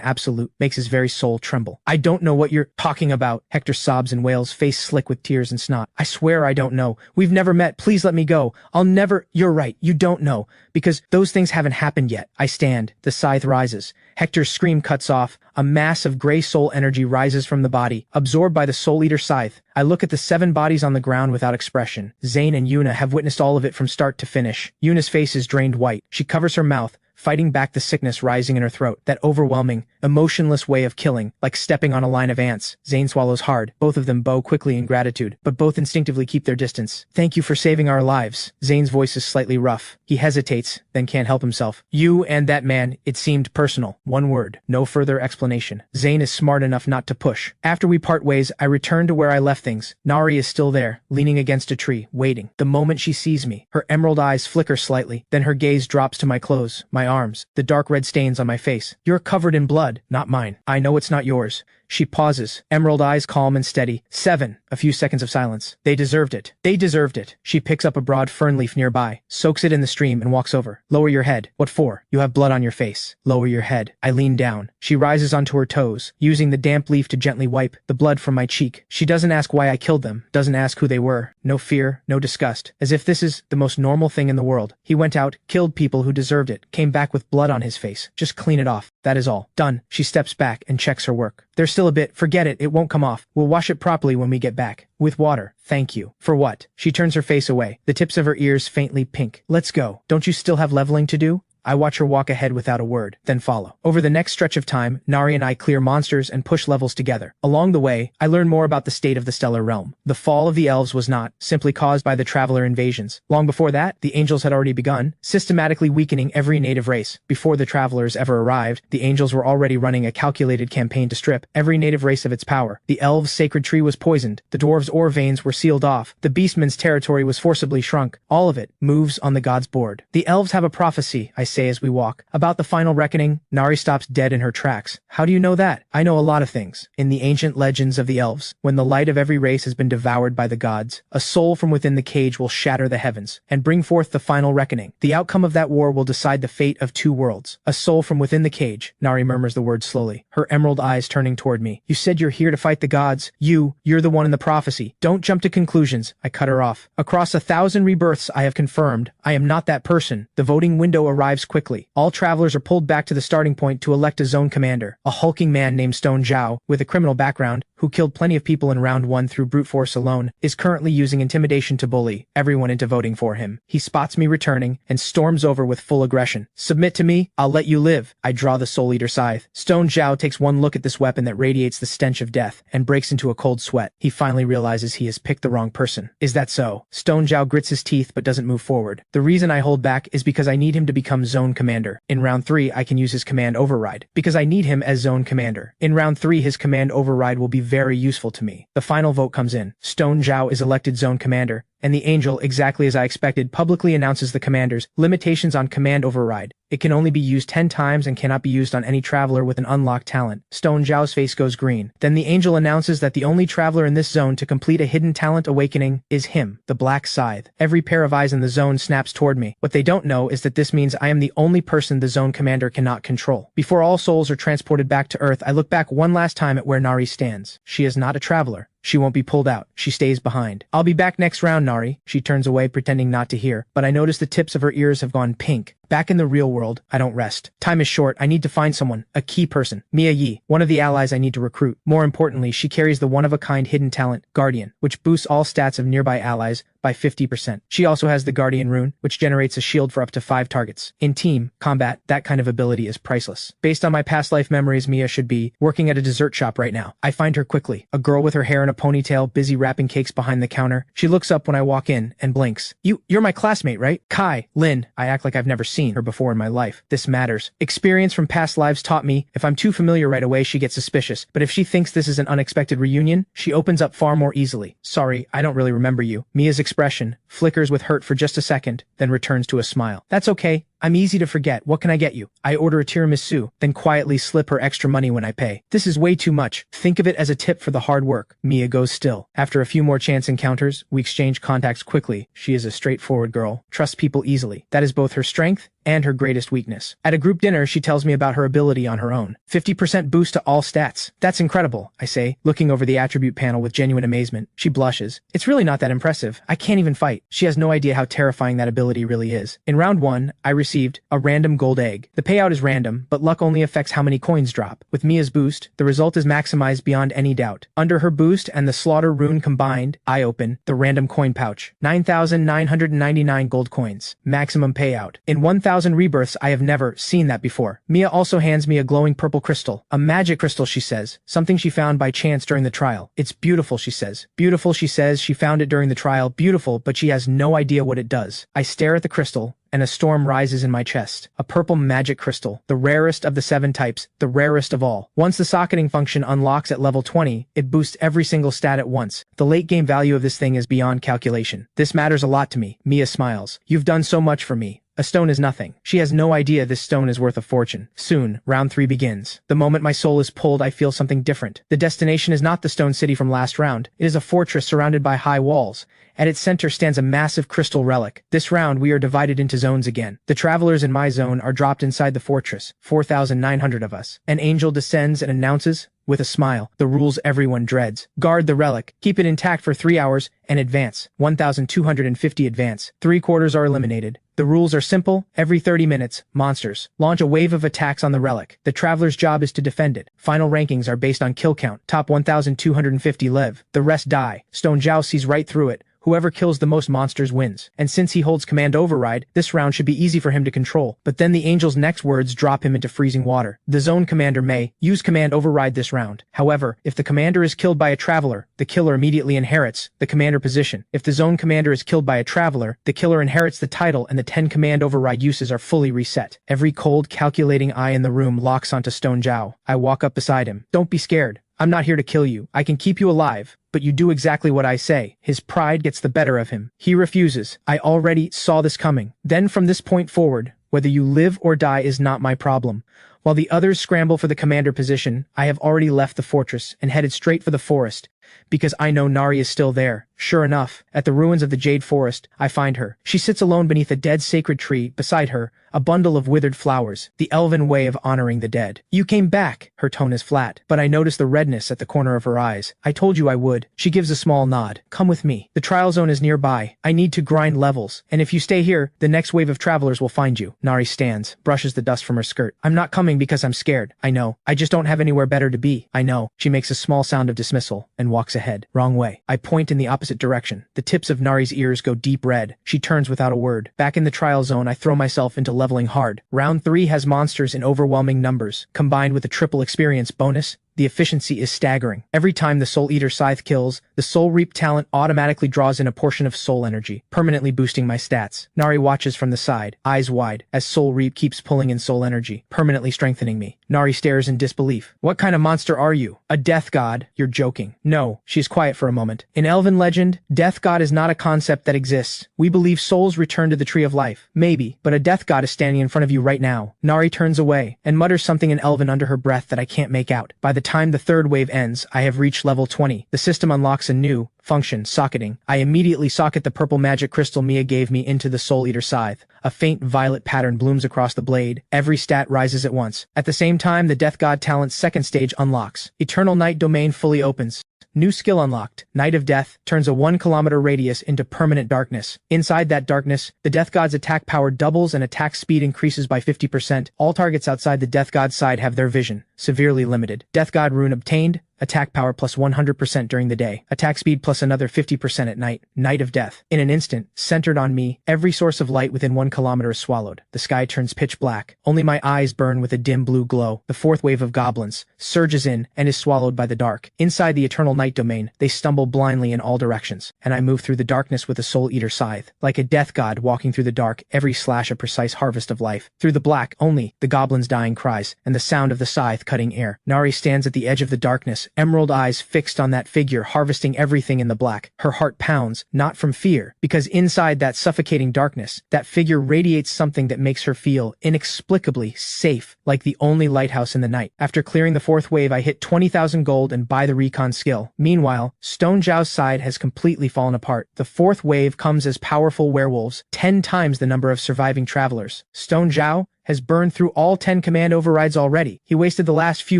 absolute, makes his very soul tremble. I don't know what you're talking about. Hector sobs and wails, face slick with tears and snot. I swear I don't know. We've never met. Please let me go. I'll never. You're right. You don't know. Because those things haven't happened yet. I stand. The scythe rises. Hector's scream cuts off. A mass of gray soul energy rises from the body, absorbed by the Soul Eater scythe. I look at the 7 bodies on the ground without expression. Zane and Yuna have witnessed all of it from start to finish. Yuna's face is drained white. She covers her mouth, fighting back the sickness rising in her throat. That overwhelming, emotionless way of killing, like stepping on a line of ants. Zane swallows hard. Both of them bow quickly in gratitude, but both instinctively keep their distance. Thank you for saving our lives. Zane's voice is slightly rough. He hesitates, then can't help himself. You and that man, it seemed personal. One word. No further explanation. Zane is smart enough not to push. After we part ways, I return to where I left things. Nari is still there, leaning against a tree, waiting. The moment she sees me, her emerald eyes flicker slightly, then her gaze drops to my clothes, my arms, the dark red stains on my face. You're covered in blood, not mine. I know it's not yours. She pauses, emerald eyes calm and steady. 7. A few seconds of silence. They deserved it. They deserved it. She picks up a broad fern leaf nearby, soaks it in the stream and walks over. Lower your head. What for? You have blood on your face. Lower your head. I lean down. She rises onto her toes, using the damp leaf to gently wipe the blood from my cheek. She doesn't ask why I killed them, doesn't ask who they were. No fear, no disgust. As if this is the most normal thing in the world. He went out, killed people who deserved it, came back with blood on his face. Just clean it off. That is all. Done. She steps back and checks her work. There's still a bit. Forget it. It won't come off. We'll wash it properly when we get back. With water. Thank you. For what? She turns her face away, the tips of her ears faintly pink. Let's go. Don't you still have leveling to do? I watch her walk ahead without a word, then follow. Over the next stretch of time, Nari and I clear monsters and push levels together. Along the way, I learn more about the state of the stellar realm. The fall of the elves was not simply caused by the traveler invasions. Long before that, the angels had already begun, systematically weakening every native race. Before the travelers ever arrived, the angels were already running a calculated campaign to strip every native race of its power. The elves' sacred tree was poisoned, the dwarves' ore veins were sealed off, the beastmen's territory was forcibly shrunk. All of it moves on the gods' board. The elves have a prophecy, I say as we walk, about the final reckoning. Nari stops dead in her tracks. How do you know that? I know a lot of things. In the ancient legends of the elves, when the light of every race has been devoured by the gods, a soul from within the cage will shatter the heavens and bring forth the final reckoning. The outcome of that war will decide the fate of 2 worlds. A soul from within the cage. Nari murmurs the word slowly, her emerald eyes turning toward me. You said you're here to fight the gods. You're the one in the prophecy. Don't jump to conclusions. I cut her off. Across 1,000 rebirths I have confirmed, I am not that person. The voting window arrives quickly. All travelers are pulled back to the starting point to elect a zone commander, a hulking man named Stone Zhao, with a criminal background, who killed plenty of people in round 1 through brute force alone, is currently using intimidation to bully everyone into voting for him. He spots me returning and storms over with full aggression. Submit to me, I'll let you live. I draw the Soul Eater scythe. Stone Zhao takes one look at this weapon that radiates the stench of death and breaks into a cold sweat. He finally realizes he has picked the wrong person. Is that so? Stone Zhao grits his teeth but doesn't move forward. The reason I hold back is because I need him to become zone commander. In round 3, I can use his command override, because I need him as zone commander. In round 3, his command override will be very useful to me. The final vote comes in. Stone Zhao is elected zone commander, and the angel, exactly as I expected, publicly announces the commander's limitations on command override. It can only be used 10 times and cannot be used on any traveler with an unlocked talent. Stone Zhao's face goes green. Then the angel announces that the only traveler in this zone to complete a hidden talent awakening is him, the Black Scythe. Every pair of eyes in the zone snaps toward me. What they don't know is that this means I am the only person the zone commander cannot control. Before all souls are transported back to Earth, I look back one last time at where Nari stands. She is not a traveler. She won't be pulled out. She stays behind. I'll be back next round, Nari. She turns away, pretending not to hear, but I notice the tips of her ears have gone pink. Back in the real world, I don't rest. Time is short. I need to find someone, a key person. Mia Yi, one of the allies I need to recruit. More importantly, she carries the one-of-a-kind hidden talent, Guardian, which boosts all stats of nearby allies by 50%. She also has the Guardian rune, which generates a shield for up to 5 targets. In team combat, that kind of ability is priceless. Based on my past life memories, Mia should be working at a dessert shop right now. I find her quickly, a girl with her hair in a ponytail, busy wrapping cakes behind the counter. She looks up when I walk in and blinks. You're my classmate, right? Kai, Lin. I act like I've never seen seen her before in my life. This matters. Experience from past lives taught me, if I'm too familiar right away she gets suspicious, but if she thinks this is an unexpected reunion, she opens up far more easily. Sorry, I don't really remember you. Mia's expression flickers with hurt for just a second, then returns to a smile. That's okay. I'm easy to forget. What can I get you? I order a tiramisu, then quietly slip her extra money when I pay. This is way too much. Think of it as a tip for the hard work. Mia goes still. After a few more chance encounters, we exchange contacts quickly. She is a straightforward girl, trusts people easily. That is both her strength and her greatest weakness. At a group dinner, she tells me about her ability on her own. 50% boost to all stats. That's incredible, I say, looking over the attribute panel with genuine amazement. She blushes. It's really not that impressive. I can't even fight. She has no idea how terrifying that ability really is. In round 1, I received a random gold egg. The payout is random, but luck only affects how many coins drop. With Mia's boost, the result is maximized beyond any doubt. Under her boost and the slaughter rune combined, I open the random coin pouch. 9,999 gold coins. Maximum payout. In 1,000 rebirths, I have never seen that before. Mia also hands me a glowing purple crystal. A magic crystal, she says. Something she found by chance during the trial. It's beautiful, she says. Beautiful, she says. She found it during the trial. Beautiful, but she has no idea what it does. I stare at the crystal, and a storm rises in my chest. A purple magic crystal, the rarest of the 7 types, the rarest of all. Once the socketing function unlocks at level 20, it boosts every single stat at once. The late game value of this thing is beyond calculation. This matters a lot to me. Mia smiles. You've done so much for me. A stone is nothing. She has no idea this stone is worth a fortune. Soon, round 3 begins. The moment my soul is pulled, I feel something different. The destination is not the stone city from last round. It is a fortress surrounded by high walls. At its center stands a massive crystal relic. This round, we are divided into zones again. The travelers in my zone are dropped inside the fortress, 4,900 of us. An angel descends and announces, with a smile, the rules everyone dreads. Guard the relic, keep it intact for 3 hours, and advance. 1,250 advance. 3/4 are eliminated. The rules are simple. Every 30 minutes, monsters launch a wave of attacks on the relic. The traveler's job is to defend it. Final rankings are based on kill count. Top 1,250 live. The rest die. Stone Zhao sees right through it. Whoever kills the most monsters wins. And since he holds command override, this round should be easy for him to control. But then the angel's next words drop him into freezing water. The zone commander may use command override this round. However, if the commander is killed by a traveler, the killer immediately inherits the commander position. If the zone commander is killed by a traveler, the killer inherits the title and the 10 command override uses are fully reset. Every cold, calculating eye in the room locks onto Stone Zhao. I walk up beside him. Don't be scared. I'm not here to kill you. I can keep you alive, but you do exactly what I say. His pride gets the better of him. He refuses. I already saw this coming. Then from this point forward, whether you live or die is not my problem. While the others scramble for the commander position, I have already left the fortress and headed straight for the forest, because I know Nari is still there. Sure enough, at the ruins of the Jade Forest, I find her. She sits alone beneath a dead sacred tree, beside her, a bundle of withered flowers, the elven way of honoring the dead. You came back. Her tone is flat, but I notice the redness at the corner of her eyes. I told you I would. She gives a small nod. Come with me. The trial zone is nearby. I need to grind levels, and if you stay here, the next wave of travelers will find you. Nari stands, brushes the dust from her skirt. I'm not coming because I'm scared. I know. I just don't have anywhere better to be. I know. She makes a small sound of dismissal and walks ahead. Wrong way. I point in the opposite direction. The tips of Nari's ears go deep red. She turns without a word. Back in the trial zone, I throw myself into leveling hard. Round 3 has monsters in overwhelming numbers. Combined with a triple experience bonus, the efficiency is staggering. Every time the Soul Eater Scythe kills, the Soul Reap talent automatically draws in a portion of soul energy, permanently boosting my stats. Nari watches from the side, eyes wide, as Soul Reap keeps pulling in soul energy, permanently strengthening me. Nari stares in disbelief. What kind of monster are you? A death god? You're joking. No. She's quiet for a moment. In Elven legend, death god is not a concept that exists. We believe souls return to the Tree of Life. Maybe, but a death god is standing in front of you right now. Nari turns away, and mutters something in Elven under her breath that I can't make out. By the time the 3rd wave ends, I have reached level 20. The system unlocks a new function, socketing. I immediately socket the purple magic crystal Mia gave me into the Soul Eater Scythe. A faint violet pattern blooms across the blade. Every stat rises at once. At the same time, the Death God talent's 2nd stage unlocks. Eternal Night domain fully opens. New skill unlocked. Night of Death turns a 1-kilometer radius into permanent darkness. Inside that darkness, the Death God's attack power doubles and attack speed increases by 50%. All targets outside the Death God's side have their vision severely limited. Death God rune obtained. Attack power plus 100% during the day. Attack speed plus another 50% at night. Night of Death. In an instant, centered on me, every source of light within 1 kilometer is swallowed. The sky turns pitch black. Only my eyes burn with a dim blue glow. The fourth wave of goblins surges in and is swallowed by the dark. Inside the eternal night domain, they stumble blindly in all directions, and I move through the darkness with a soul-eater scythe. Like a death god walking through the dark, every slash a precise harvest of life. Through the black, only the goblins' dying cries, and the sound of the scythe cutting air. Nari stands at the edge of the darkness, emerald eyes fixed on that figure, harvesting everything in the black. Her heart pounds, not from fear, because inside that suffocating darkness, that figure radiates something that makes her feel inexplicably safe, like the only lighthouse in the night. After clearing the fourth wave, I hit 20,000 gold and buy the recon skill. Meanwhile, Stone Zhao's side has completely fallen apart. The fourth wave comes as powerful werewolves, 10 times the number of surviving travelers. Stone Zhao has burned through all 10 command overrides already. He wasted the last few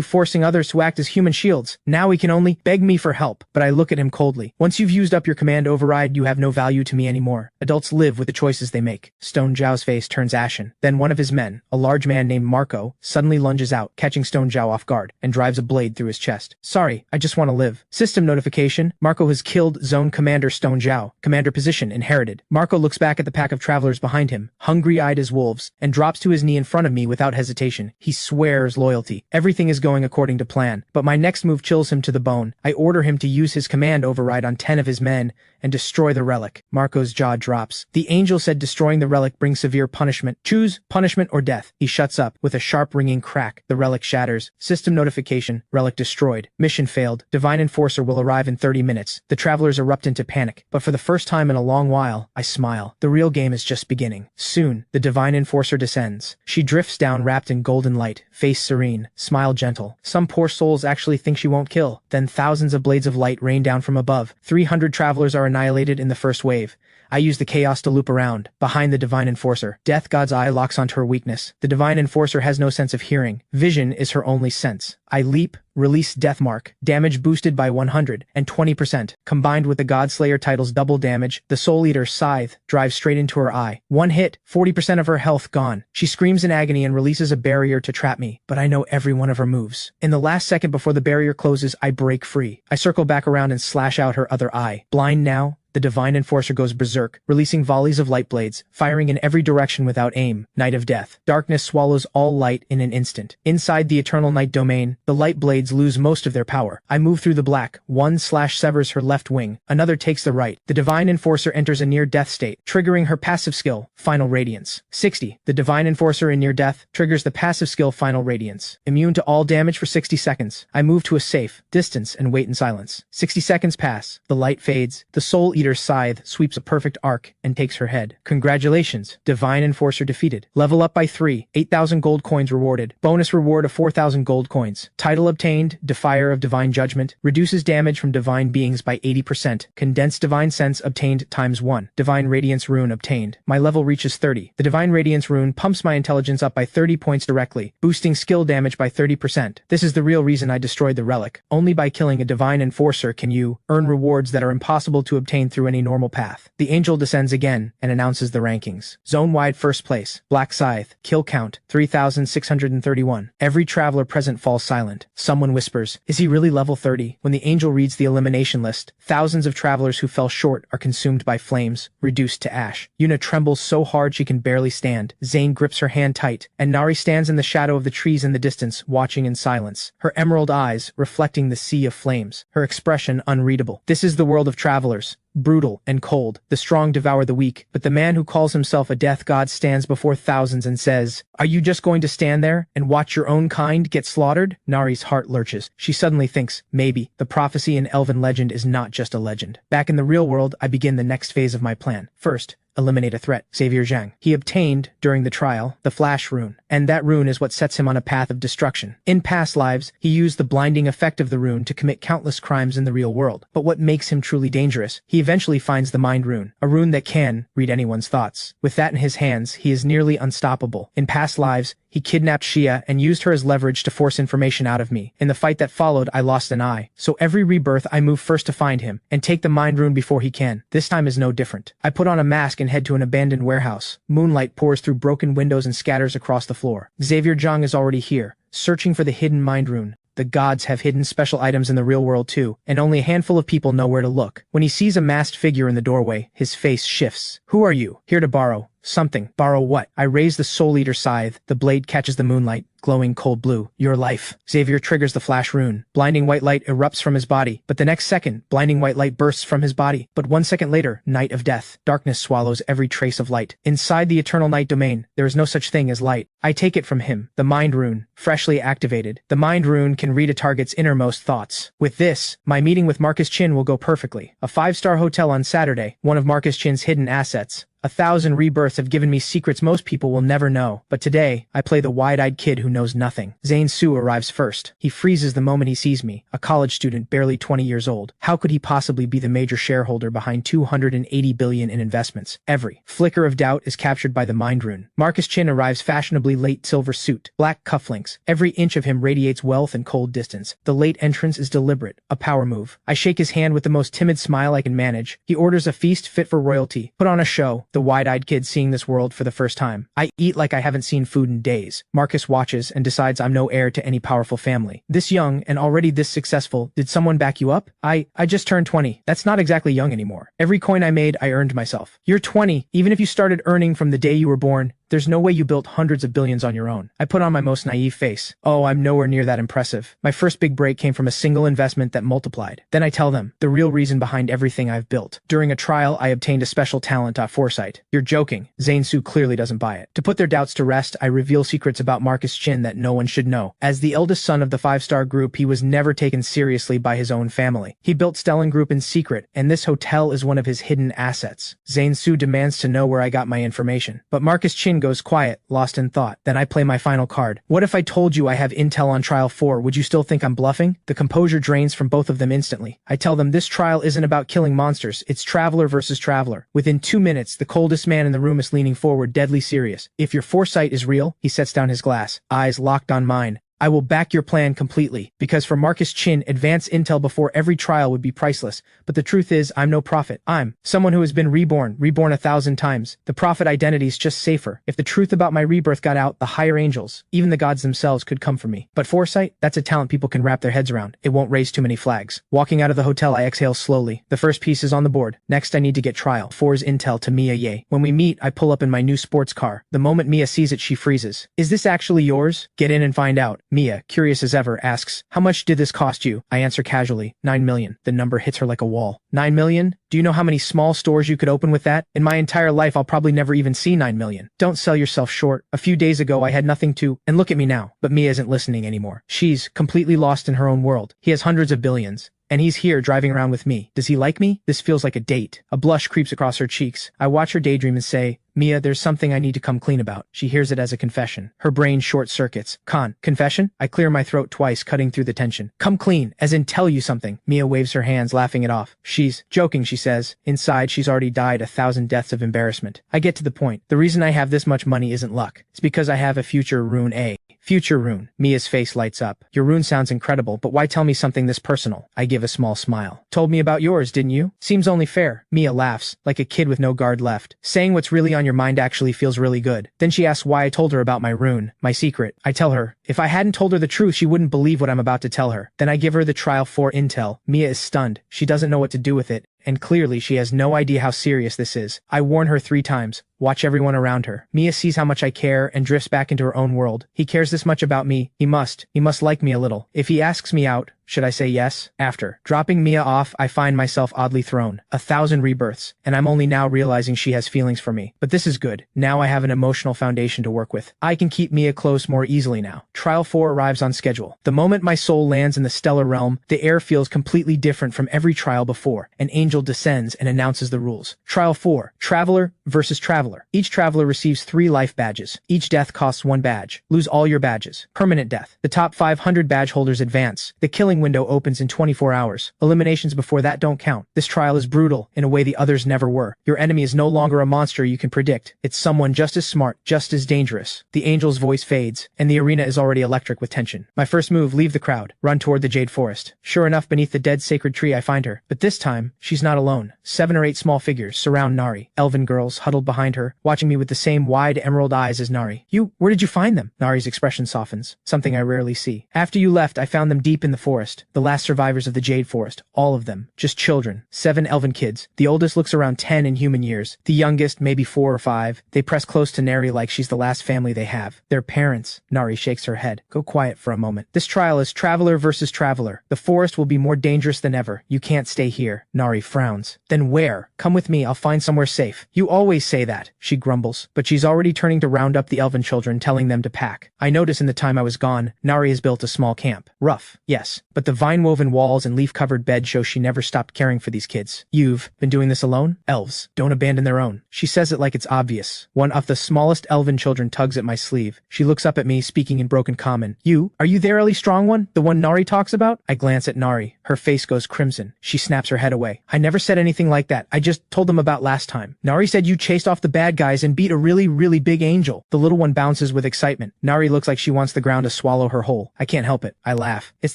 forcing others to act as human shields. Now he can only beg me for help, but I look at him coldly. Once you've used up your command override, you have no value to me anymore. Adults live with the choices they make. Stone Zhao's face turns ashen. Then one of his men, a large man named Marco, suddenly lunges out, catching Stone Zhao off guard, and drives a blade through his chest. Sorry, I just want to live. System notification, Marco has killed Zone Commander Stone Zhao. Commander position inherited. Marco looks back at the pack of travelers behind him, hungry-eyed as wolves, and drops to his knee in front of me without hesitation. He swears loyalty. Everything is going according to plan, but my next move chills him to the bone. I order him to use his command override on 10 of his men and destroy the relic. Marco's jaw drops. The angel said destroying the relic brings severe punishment. Choose punishment or death. He shuts up with a sharp ringing crack. The relic shatters. System notification. Relic destroyed. Mission failed. Divine Enforcer will arrive in 30 minutes. The travelers erupt into panic, but for the first time in a long while, I smile. The real game is just beginning. Soon, the Divine Enforcer descends. She drifts down wrapped in golden light, face serene, smile gentle. Some poor souls actually think she won't kill. Then thousands of blades of light rain down from above. 300 travelers are annihilated in the first wave. I use the chaos to loop around, behind the Divine Enforcer. Death God's eye locks onto her weakness. The Divine Enforcer has no sense of hearing. Vision is her only sense. I leap, release Death Mark, damage boosted by 120%. Combined with the Godslayer title's double damage, the Soul Eater's scythe drives straight into her eye. One hit, 40% of her health gone. She screams in agony and releases a barrier to trap me, but I know every one of her moves. In the last second before the barrier closes, I break free. I circle back around and slash out her other eye. Blind now, the Divine Enforcer goes berserk, releasing volleys of light blades, firing in every direction without aim. Night of Death. Darkness swallows all light in an instant. Inside the Eternal Night domain, the light blades lose most of their power. I move through the black. One slash severs her left wing. Another takes the right. The Divine Enforcer enters a near-death state, triggering her passive skill, Final Radiance. 60. The Divine Enforcer in near-death triggers the passive skill Final Radiance. Immune to all damage for 60 seconds. I move to a safe distance and wait in silence. 60 seconds pass. The light fades. The Soul Eater's scythe sweeps a perfect arc and takes her head. Congratulations, Divine Enforcer defeated. Level up by 3, 8,000 gold coins rewarded. Bonus reward of 4,000 gold coins. Title obtained, Defier of Divine Judgment. Reduces damage from divine beings by 80%. Condensed Divine Sense obtained ×1. Divine Radiance rune obtained. My level reaches 30. The Divine Radiance rune pumps my intelligence up by 30 points directly, boosting skill damage by 30%. This is the real reason I destroyed the relic. Only by killing a Divine Enforcer can you earn rewards that are impossible to obtain through any normal path. The angel descends again and announces the rankings. Zone-wide first place. Black Scythe. Kill count 3,631. Every traveler present falls silent. Someone whispers, "Is he really level 30?" When the angel reads the elimination list, thousands of travelers who fell short are consumed by flames, reduced to ash. Yuna trembles so hard she can barely stand. Zane grips her hand tight, and Nari stands in the shadow of the trees in the distance, watching in silence. Her emerald eyes reflecting the sea of flames. Her expression unreadable. This is the world of travelers. Brutal and cold. The strong devour the weak, but the man who calls himself a death god stands before thousands and says, "Are you just going to stand there and watch your own kind get slaughtered?" Nari's heart lurches. She suddenly thinks, maybe, the prophecy in elven legend is not just a legend. Back in the real world, I begin the next phase of my plan. First, eliminate a threat. Xavier Zhang. He obtained, during the trial, the Flash rune, and that rune is what sets him on a path of destruction. In past lives, he used the blinding effect of the rune to commit countless crimes in the real world. But what makes him truly dangerous? He eventually finds the Mind rune, a rune that can read anyone's thoughts. With that in his hands, he is nearly unstoppable. In past lives, he kidnapped Shia and used her as leverage to force information out of me. In the fight that followed, I lost an eye. So every rebirth, I move first to find him, and take the Mind rune before he can. This time is no different. I put on a mask and head to an abandoned warehouse. Moonlight pours through broken windows and scatters across the floor. Xavier Zhang is already here, searching for the hidden mind rune. The gods have hidden special items in the real world too, and only a handful of people know where to look. When he sees a masked figure in the doorway, his face shifts. Who are you? Here to borrow something. Borrow what? I raise the Soul Eater scythe. The blade catches the moonlight, glowing cold blue. Your life. Xavier triggers the flash rune. Blinding white light erupts from his body, but the next second, blinding white light bursts from his body. But 1 second later, night of death. Darkness swallows every trace of light. Inside the eternal night domain, there is no such thing as light. I take it from him. The mind rune, freshly activated. The mind rune can read a target's innermost thoughts. With this, my meeting with Marcus Chin will go perfectly. A 5-star hotel on Saturday, one of Marcus Chin's hidden assets. 1,000 rebirths have given me secrets most people will never know, but today, I play the wide-eyed kid who knows nothing. Zane Su arrives first. He freezes the moment he sees me, a college student barely 20 years old. How could he possibly be the major shareholder behind $280 billion in investments? Every flicker of doubt is captured by the mind rune. Marcus Chin arrives fashionably late silver suit, black cufflinks. Every inch of him radiates wealth and cold distance. The late entrance is deliberate, a power move. I shake his hand with the most timid smile I can manage. He orders a feast fit for royalty. Put on a show. The wide-eyed kid seeing this world for the first time. I eat like I haven't seen food in days. Marcus watches and decides I'm no heir to any powerful family. This young and already this successful, did someone back you up? I just turned 20. That's not exactly young anymore. Every coin I made, I earned myself. You're 20. Even if you started earning from the day you were born, there's no way you built hundreds of billions on your own. I put on my most naive face. Oh, I'm nowhere near that impressive. My first big break came from a single investment that multiplied. Then I tell them the real reason behind everything I've built. During a trial, I obtained a special talent, foresight. You're joking. Zane Su clearly doesn't buy it. To put their doubts to rest, I reveal secrets about Marcus Chin that no one should know. As the eldest son of the 5-star group, he was never taken seriously by his own family. He built Stellan Group in secret, and this hotel is one of his hidden assets. Zane Su demands to know where I got my information. But Marcus Chin goes quiet, lost in thought. Then I play my final card. What if I told you I have intel on trial 4? Would you still think I'm bluffing? The composure drains from both of them instantly. I tell them this trial isn't about killing monsters, it's traveler versus traveler. Within 2 minutes, the coldest man in the room is leaning forward, deadly serious. If your foresight is real, he sets down his glass, eyes locked on mine. I will back your plan completely, because for Marcus Chin, advance intel before every trial would be priceless. But the truth is, I'm no prophet. I'm someone who has been reborn 1,000 times. The prophet identity's just safer. If the truth about my rebirth got out, the higher angels, even the gods themselves, could come for me. But foresight, that's a talent people can wrap their heads around. It won't raise too many flags. Walking out of the hotel, I exhale slowly. The first piece is on the board. Next, I need to get trial 4's intel to Mia Ye. When we meet, I pull up in my new sports car. The moment Mia sees it, she freezes. Is this actually yours? Get in and find out. Mia, curious as ever, asks, how much did this cost you? I answer casually, 9 million. The number hits her like a wall. 9 million? Do you know how many small stores you could open with that? In my entire life, I'll probably never even see 9 million. Don't sell yourself short. A few days ago, I had nothing to, and look at me now. But Mia isn't listening anymore. She's completely lost in her own world. He has hundreds of billions. And he's here driving around with me. Does he like me? This feels like a date. A blush creeps across her cheeks. I watch her daydream and say, Mia, there's something I need to come clean about. She hears it as a confession. Her brain short circuits. Confession? I clear my throat twice, cutting through the tension. Come clean, as in tell you something. Mia waves her hands, laughing it off. She's joking, she says. Inside, she's already died 1,000 deaths of embarrassment. I get to the point. The reason I have this much money isn't luck. It's because I have a future rune A. Future rune. Mia's face lights up. Your rune sounds incredible, but why tell me something this personal? I give a small smile. Told me about yours, didn't you? Seems only fair. Mia laughs, like a kid with no guard left. Saying what's really on your mind actually feels really good. Then she asks why I told her about my rune, my secret. I tell her, if I hadn't told her the truth, she wouldn't believe what I'm about to tell her. Then I give her the trial 4 intel. Mia is stunned. She doesn't know what to do with it. And clearly she has no idea how serious this is. I warn her 3 times. Watch everyone around her. Mia sees how much I care and drifts back into her own world. He cares this much about me. He must like me a little. If he asks me out, should I say yes? After dropping Mia off, I find myself oddly thrown. 1,000 rebirths, and I'm only now realizing she has feelings for me. But this is good. Now I have an emotional foundation to work with. I can keep Mia close more easily now. Trial 4 arrives on schedule. The moment my soul lands in the stellar realm, the air feels completely different from every trial before. An angel descends and announces the rules. Trial 4, Traveler versus Traveler. Each traveler receives 3 life badges. Each death costs 1 badge. Lose all your badges. Permanent death. The top 500 badge holders advance. The killing window opens in 24 hours. Eliminations before that don't count. This trial is brutal in a way the others never were. Your enemy is no longer a monster you can predict. It's someone just as smart, just as dangerous. The angel's voice fades, and the arena is already electric with tension. My first move, leave the crowd. Run toward the Jade Forest. Sure enough, beneath the dead sacred tree I find her. But this time, she's she's not alone. 7 or 8 small figures surround Nari, elven girls huddled behind her, watching me with the same wide emerald eyes as Nari. Where did you find them? Nari's expression softens, something I rarely see. After you left, I found them deep in the forest, the last survivors of the Jade Forest, all of them, just children, 7 elven kids. The oldest looks around 10 in human years, the youngest maybe 4 or 5. They press close to Nari like she's the last family they have. Their parents. Nari shakes her head. Go quiet for a moment. This trial is traveler versus traveler. The forest will be more dangerous than ever. You can't stay here. Nari frowns. Then where? Come with me, I'll find somewhere safe. You always say that, she grumbles, but she's already turning to round up the elven children, telling them to pack. I notice in the time I was gone, Nari has built a small camp. Rough, yes, but the vine-woven walls and leaf-covered bed show she never stopped caring for these kids. You've been doing this alone? Elves don't abandon their own. She says it like it's obvious. One of the smallest elven children tugs at my sleeve. She looks up at me, speaking in broken common. Are you the really strong one? The one Nari talks about? I glance at Nari. Her face goes crimson. She snaps her head away. I never said anything like that. I just told them about last time. Nari said you chased off the bad guys and beat a really big angel. The little one bounces with excitement. Nari looks like she wants the ground to swallow her whole. I can't help it. I laugh. It's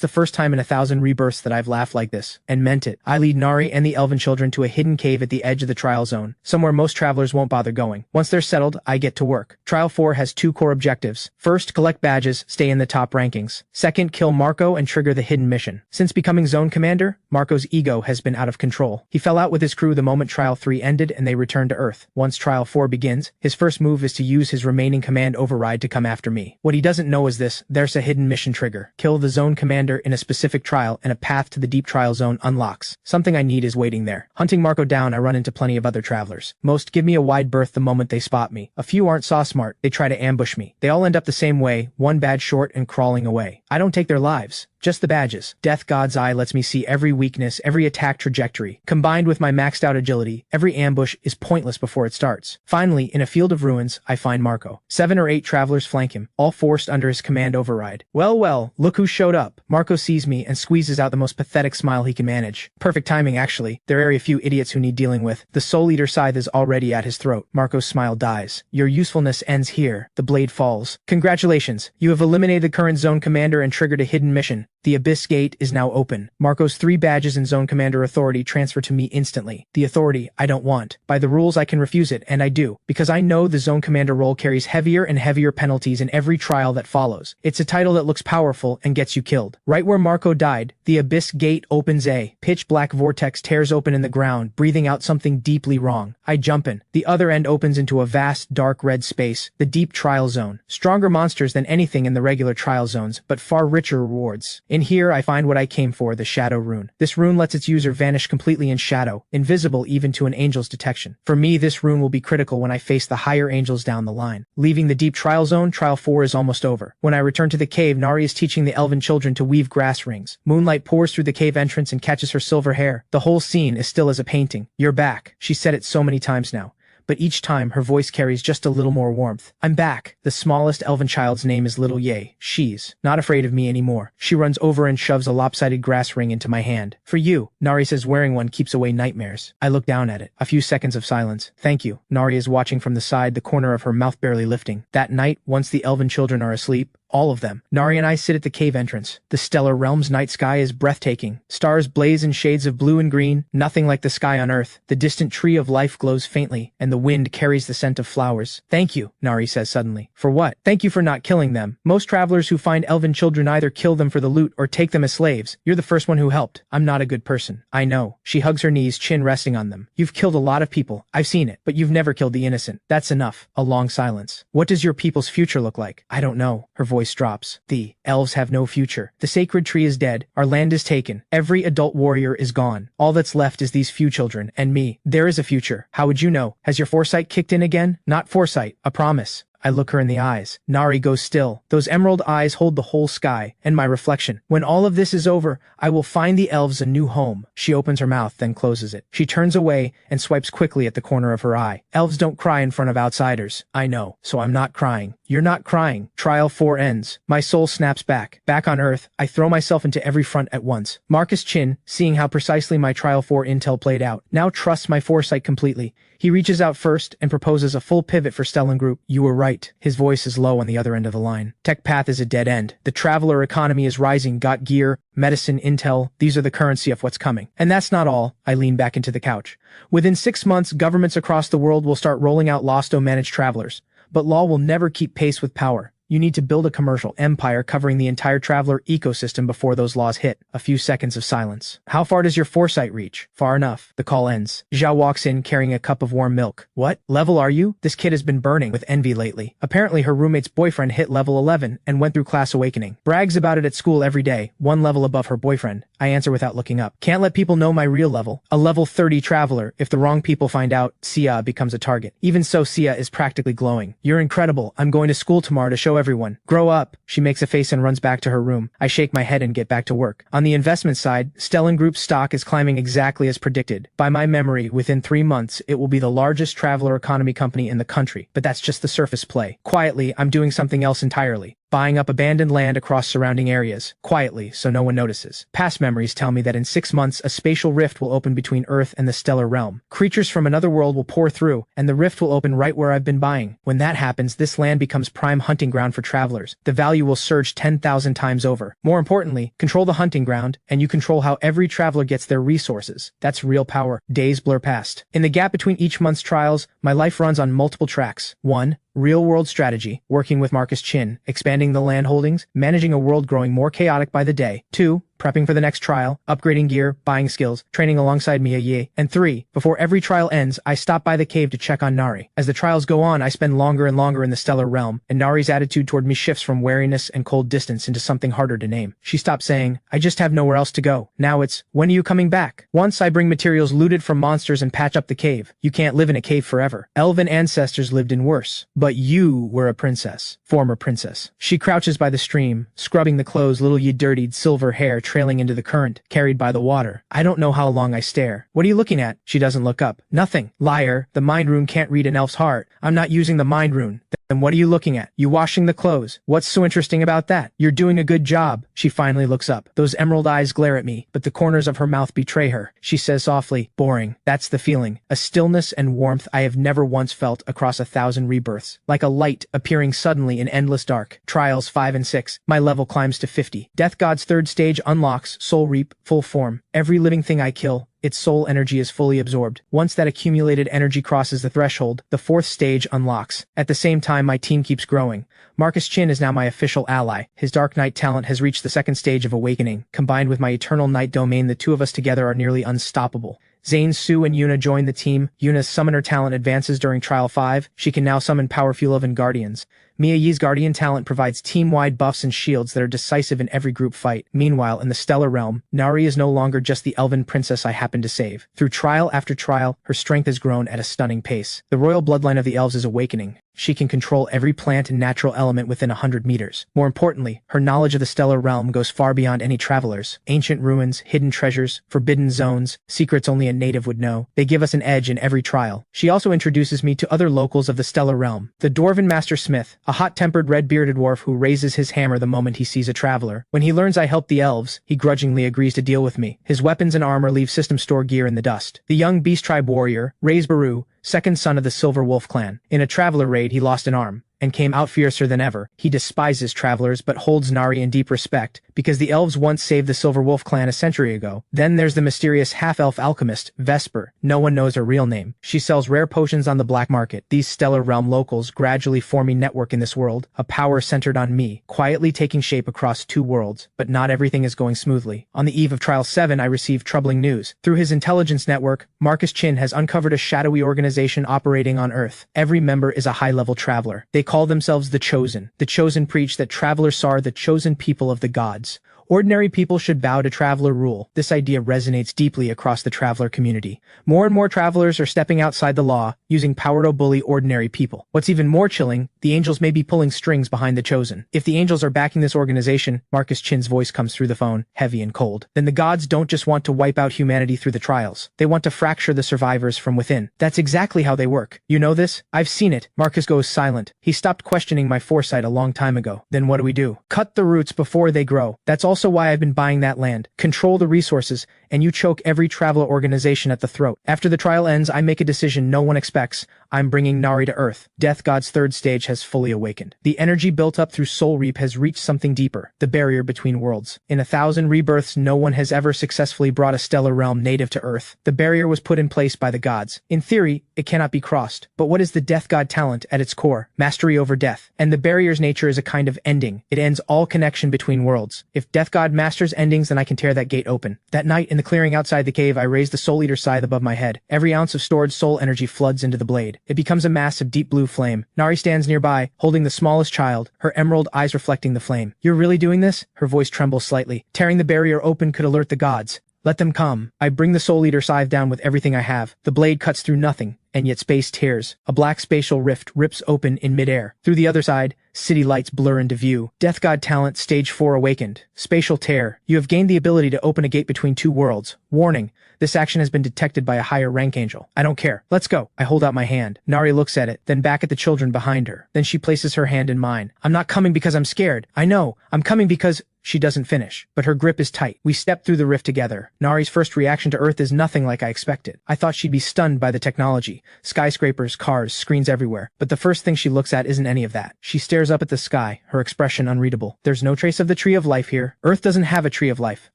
the first time in 1,000 rebirths that I've laughed like this. And meant it. I lead Nari and the elven children to a hidden cave at the edge of the trial zone, somewhere most travelers won't bother going. Once they're settled, I get to work. Trial 4 has 2 core objectives. First, collect badges, stay in the top rankings. Second, kill Marco and trigger the hidden mission. Since becoming zone commander, Marco's ego has been out of control. He fell out with his crew the moment Trial 3 ended and they returned to Earth. Once Trial 4 begins, his first move is to use his remaining command override to come after me. What he doesn't know is this: there's a hidden mission trigger. Kill the zone commander in a specific trial and a path to the deep trial zone unlocks. Something I need is waiting there. Hunting Marco down, I run into plenty of other travelers. Most give me a wide berth the moment they spot me. A few aren't so smart. They try to ambush me. They all end up the same way, one badge short and crawling away. I don't take their lives. Just the badges. Death God's Eye lets me see every weakness, every attack trajectory. Combined with my maxed out agility, every ambush is pointless before it starts. Finally, in a field of ruins, I find Marco. 7 or 8 travelers flank him, all forced under his command override. Well, look who showed up. Marco sees me and squeezes out the most pathetic smile he can manage. Perfect timing, actually. There are a few idiots who need dealing with. The Soul Eater scythe is already at his throat. Marco's smile dies. Your usefulness ends here. The blade falls. Congratulations. You have eliminated the current zone commander and triggered a hidden mission. The Abyss Gate is now open. Marco's 3 badges and Zone Commander authority transfer to me instantly. The authority I don't want. By the rules I can refuse it, and I do, because I know the Zone Commander role carries heavier and heavier penalties in every trial that follows. It's a title that looks powerful and gets you killed. Right where Marco died, the Abyss Gate opens. A pitch black vortex tears open in the ground, breathing out something deeply wrong. I jump in. The other end opens into a vast, dark red space, the deep trial zone. Stronger monsters than anything in the regular trial zones, but far richer rewards. In here, I find what I came for, the Shadow Rune. This rune lets its user vanish completely in shadow, invisible even to an angel's detection. For me, this rune will be critical when I face the higher angels down the line. Leaving the deep trial zone, Trial 4 is almost over. When I return to the cave, Nari is teaching the elven children to weave grass rings. Moonlight pours through the cave entrance and catches her silver hair. The whole scene is still as a painting. You're back. She said it so many times now, but each time her voice carries just a little more warmth. I'm back. The smallest elven child's name is Little Ye. She's not afraid of me anymore. She runs over and shoves a lopsided grass ring into my hand. For you. Nari says wearing one keeps away nightmares. I look down at it. A few seconds of silence. Thank you. Nari is watching from the side, the corner of her mouth barely lifting. That night, once the elven children are asleep, all of them, Nari and I sit at the cave entrance. The stellar realm's night sky is breathtaking. Stars blaze in shades of blue and green, nothing like the sky on Earth. The distant tree of life glows faintly, and the wind carries the scent of flowers. Thank you, Nari says suddenly. For what? Thank you for not killing them. Most travelers who find elven children either kill them for the loot or take them as slaves. You're the first one who helped. I'm not a good person. I know. She hugs her knees, chin resting on them. You've killed a lot of people. I've seen it. But you've never killed the innocent. That's enough. A long silence. What does your people's future look like? I don't know. Her voice drops. The elves have no future. The sacred tree is dead. Our land is taken. Every adult warrior is gone. All that's left is these few children, and me. There is a future. How would you know? Has your foresight kicked in again? Not foresight. A promise. I look her in the eyes. Nari goes still. Those emerald eyes hold the whole sky, and my reflection. When all of this is over, I will find the elves a new home. She opens her mouth, then closes it. She turns away and swipes quickly at the corner of her eye. Elves don't cry in front of outsiders. I know, so I'm not crying. You're not crying. Trial 4 ends. My soul snaps back. Back on Earth, I throw myself into every front at once. Marcus Chin, seeing how precisely my Trial 4 intel played out, now trusts my foresight completely. He reaches out first and proposes a full pivot for Stellan Group. You were right. His voice is low on the other end of the line. Tech path is a dead end. The traveler economy is rising. Got gear, medicine, intel. These are the currency of what's coming. And that's not all. I lean back into the couch. Within 6 months, governments across the world will start rolling out Losto-managed travelers. But law will never keep pace with power. You need to build a commercial empire covering the entire traveler ecosystem before those laws hit. A few seconds of silence. How far does your foresight reach? Far enough. The call ends. Zhao walks in carrying a cup of warm milk. What level are you? This kid has been burning with envy lately. Apparently her roommate's boyfriend hit level 11 and went through class awakening. Brags about it at school every day, 1 level above her boyfriend. I answer without looking up. Can't let people know my real level. A level 30 traveler. If the wrong people find out, Sia becomes a target. Even so, Sia is practically glowing. You're incredible. I'm going to school tomorrow to show everyone. Grow up. She makes a face and runs back to her room. I shake my head and get back to work. On the investment side, Stellan Group's stock is climbing exactly as predicted. By my memory, within 3 months, it will be the largest traveler economy company in the country. But that's just the surface play. Quietly, I'm doing something else entirely. Buying up abandoned land across surrounding areas, quietly so no one notices. Past memories tell me that in 6 months a spatial rift will open between Earth and the stellar realm. Creatures from another world will pour through, and the rift will open right where I've been buying. When that happens, this land becomes prime hunting ground for travelers. The value will surge 10,000 times over. More importantly, control the hunting ground, and you control how every traveler gets their resources. That's real power. Days blur past. In the gap between each month's trials, my life runs on multiple tracks. 1. Real-world strategy, working with Marcus Chin, expanding the land holdings, managing a world growing more chaotic by the day. 2. Prepping for the next trial, upgrading gear, buying skills, training alongside Mia Ye. And 3. Before every trial ends, I stop by the cave to check on Nari. As the trials go on, I spend longer and longer in the stellar realm, and Nari's attitude toward me shifts from wariness and cold distance into something harder to name. She stops saying, I just have nowhere else to go. Now it's, when are you coming back? Once I bring materials looted from monsters and patch up the cave. You can't live in a cave forever. Elven ancestors lived in worse. But you were a princess. Former princess. She crouches by the stream, scrubbing the clothes, little ye dirtied silver hair trailing into the current, carried by the water. I don't know how long I stare. What are you looking at? She doesn't look up. Nothing. Liar. The mind rune can't read an elf's heart. I'm not using the mind rune. Then what are you looking at? You washing the clothes. What's so interesting about that? You're doing a good job. She finally looks up. Those emerald eyes glare at me, but the corners of her mouth betray her. She says softly, boring. That's the feeling. A stillness and warmth I have never once felt across 1,000 rebirths. Like a light appearing suddenly in endless dark. Trials 5 and 6. My level climbs to 50. Death God's 3rd stage unlocks, Soul Reap, full form. Every living thing I kill, its soul energy is fully absorbed. Once that accumulated energy crosses the threshold, the 4th stage unlocks. At the same time, my team keeps growing. Marcus Chin is now my official ally. His Dark Knight talent has reached the 2nd stage of awakening. Combined with my Eternal Night domain, the two of us together are nearly unstoppable. Zane, Sue, and Yuna join the team. Yuna's summoner talent advances during Trial 5. She can now summon powerful elven guardians. Mia Yi's guardian talent provides team-wide buffs and shields that are decisive in every group fight. Meanwhile, in the stellar realm, Nari is no longer just the elven princess I happen to save. Through trial after trial, her strength has grown at a stunning pace. The royal bloodline of the elves is awakening. She can control every plant and natural element within 100 meters. More importantly, her knowledge of the stellar realm goes far beyond any travelers. Ancient ruins, hidden treasures, forbidden zones, secrets only a native would know. They give us an edge in every trial. She also introduces me to other locals of the stellar realm. The Dwarven Master Smith, a hot-tempered red-bearded dwarf who raises his hammer the moment he sees a traveler. When he learns I help the elves, he grudgingly agrees to deal with me. His weapons and armor leave system store gear in the dust. The young Beast Tribe warrior, Ray's Baru, 2nd son of the Silver Wolf clan. In a traveler raid, he lost an arm and came out fiercer than ever. He despises travelers but holds Nari in deep respect because the elves once saved the Silver Wolf clan a century ago. Then there's the mysterious half-elf alchemist, Vesper. No one knows her real name. She sells rare potions on the black market. These stellar realm locals gradually form a network in this world, a power centered on me, quietly taking shape across 2 worlds. But not everything is going smoothly. On the eve of Trial 7, I received troubling news. Through his intelligence network, Marcus Chin has uncovered a shadowy organization operating on Earth. Every member is a high-level traveler. They call themselves the Chosen. The Chosen preach that travelers are the chosen people of the gods. Ordinary people should bow to traveler rule. This idea resonates deeply across the traveler community. More and more travelers are stepping outside the law, using power to bully ordinary people. What's even more chilling, the angels may be pulling strings behind the Chosen. If the angels are backing this organization, Marcus Chin's voice comes through the phone, heavy and cold, then the gods don't just want to wipe out humanity through the trials. They want to fracture the survivors from within. That's exactly how they work. You know this? I've seen it. Marcus goes silent. He stopped questioning my foresight a long time ago. Then what do we do? Cut the roots before they grow. That's also also why I've been buying that land. Control the resources, and you choke every traveler organization at the throat. After the trial ends, I make a decision no one expects. I'm bringing Nari to Earth. Death God's third stage has fully awakened. The energy built up through Soul Reap has reached something deeper, the barrier between worlds. In 1,000 rebirths, no one has ever successfully brought a stellar realm native to Earth. The barrier was put in place by the gods. In theory, it cannot be crossed. But what is the Death God talent at its core? Mastery over death. And the barrier's nature is a kind of ending. It ends all connection between worlds. If Death God masters endings, then I can tear that gate open. That night, in the clearing outside the cave, I raise the Soul Eater scythe above my head. Every ounce of stored soul energy floods into the blade. It becomes a mass of deep blue flame. Nari stands nearby, holding the smallest child, her emerald eyes reflecting the flame. You're really doing this? Her voice trembles slightly. Tearing the barrier open could alert the gods. Let them come. I bring the Soul Eater scythe down with everything I have. The blade cuts through nothing, and yet space tears. A black spatial rift rips open in midair. Through the other side, city lights blur into view. Death God talent stage 4 awakened. Spatial tear. You have gained the ability to open a gate between two worlds. Warning. This action has been detected by a higher rank angel. I don't care. Let's go. I hold out my hand. Nari looks at it, then back at the children behind her. Then she places her hand in mine. I'm not coming because I'm scared. I know. I'm coming because... She doesn't finish, but her grip is tight. We step through the rift together. Nari's first reaction to Earth is nothing like I expected. I thought she'd be stunned by the technology. Skyscrapers, cars, screens everywhere. But the first thing she looks at isn't any of that. She stares up at the sky, her expression unreadable. There's no trace of the tree of life here. Earth doesn't have a tree of life.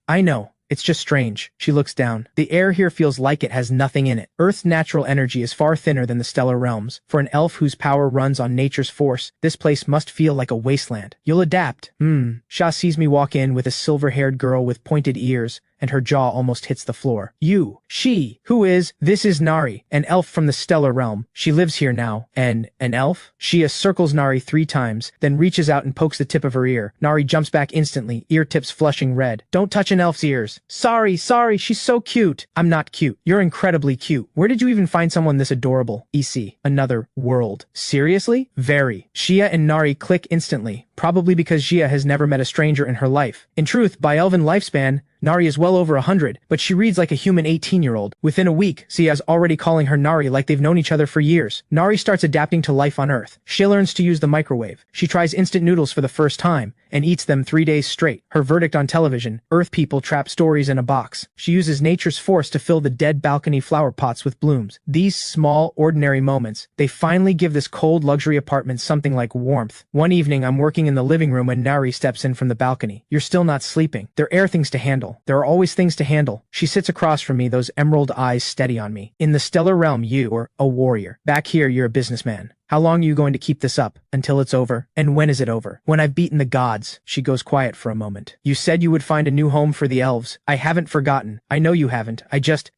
I know. It's just strange. She looks down. The air here feels like it has nothing in it. Earth's natural energy is far thinner than the stellar realms. For an elf whose power runs on nature's force, this place must feel like a wasteland. You'll adapt. Shah sees me walk in with a silver-haired girl with pointed ears, and her jaw almost hits the floor. She, who is, this is Nari, an elf from the stellar realm. She lives here now. An elf? Shia circles Nari 3 times, then reaches out and pokes the tip of her ear. Nari jumps back instantly, ear tips flushing red. Don't touch an elf's ears. Sorry, she's so cute. I'm not cute. You're incredibly cute. Where did you even find someone this adorable? EC. Another world. Seriously? Very. Shia and Nari click instantly, probably because Shia has never met a stranger in her life. In truth, by elven lifespan, Nari is well over 100, but she reads like a human 18-year-old. Within a week, Sia's already calling her Nari like they've known each other for years. Nari starts adapting to life on Earth. She learns to use the microwave. She tries instant noodles for the first time, and eats them 3 days straight. Her verdict on television: Earth people trap stories in a box. She uses nature's force to fill the dead balcony flower pots with blooms. These small, ordinary moments, they finally give this cold luxury apartment something like warmth. One evening, I'm working in the living room when Nari steps in from the balcony. You're still not sleeping. There are things to handle. There are always things to handle. She sits across from me, those emerald eyes steady on me. In the stellar realm, you're a warrior. Back here, you're a businessman. How long are you going to keep this up? Until it's over? And when is it over? When I've beaten the gods. She goes quiet for a moment. You said you would find a new home for the elves. I haven't forgotten. I know you haven't.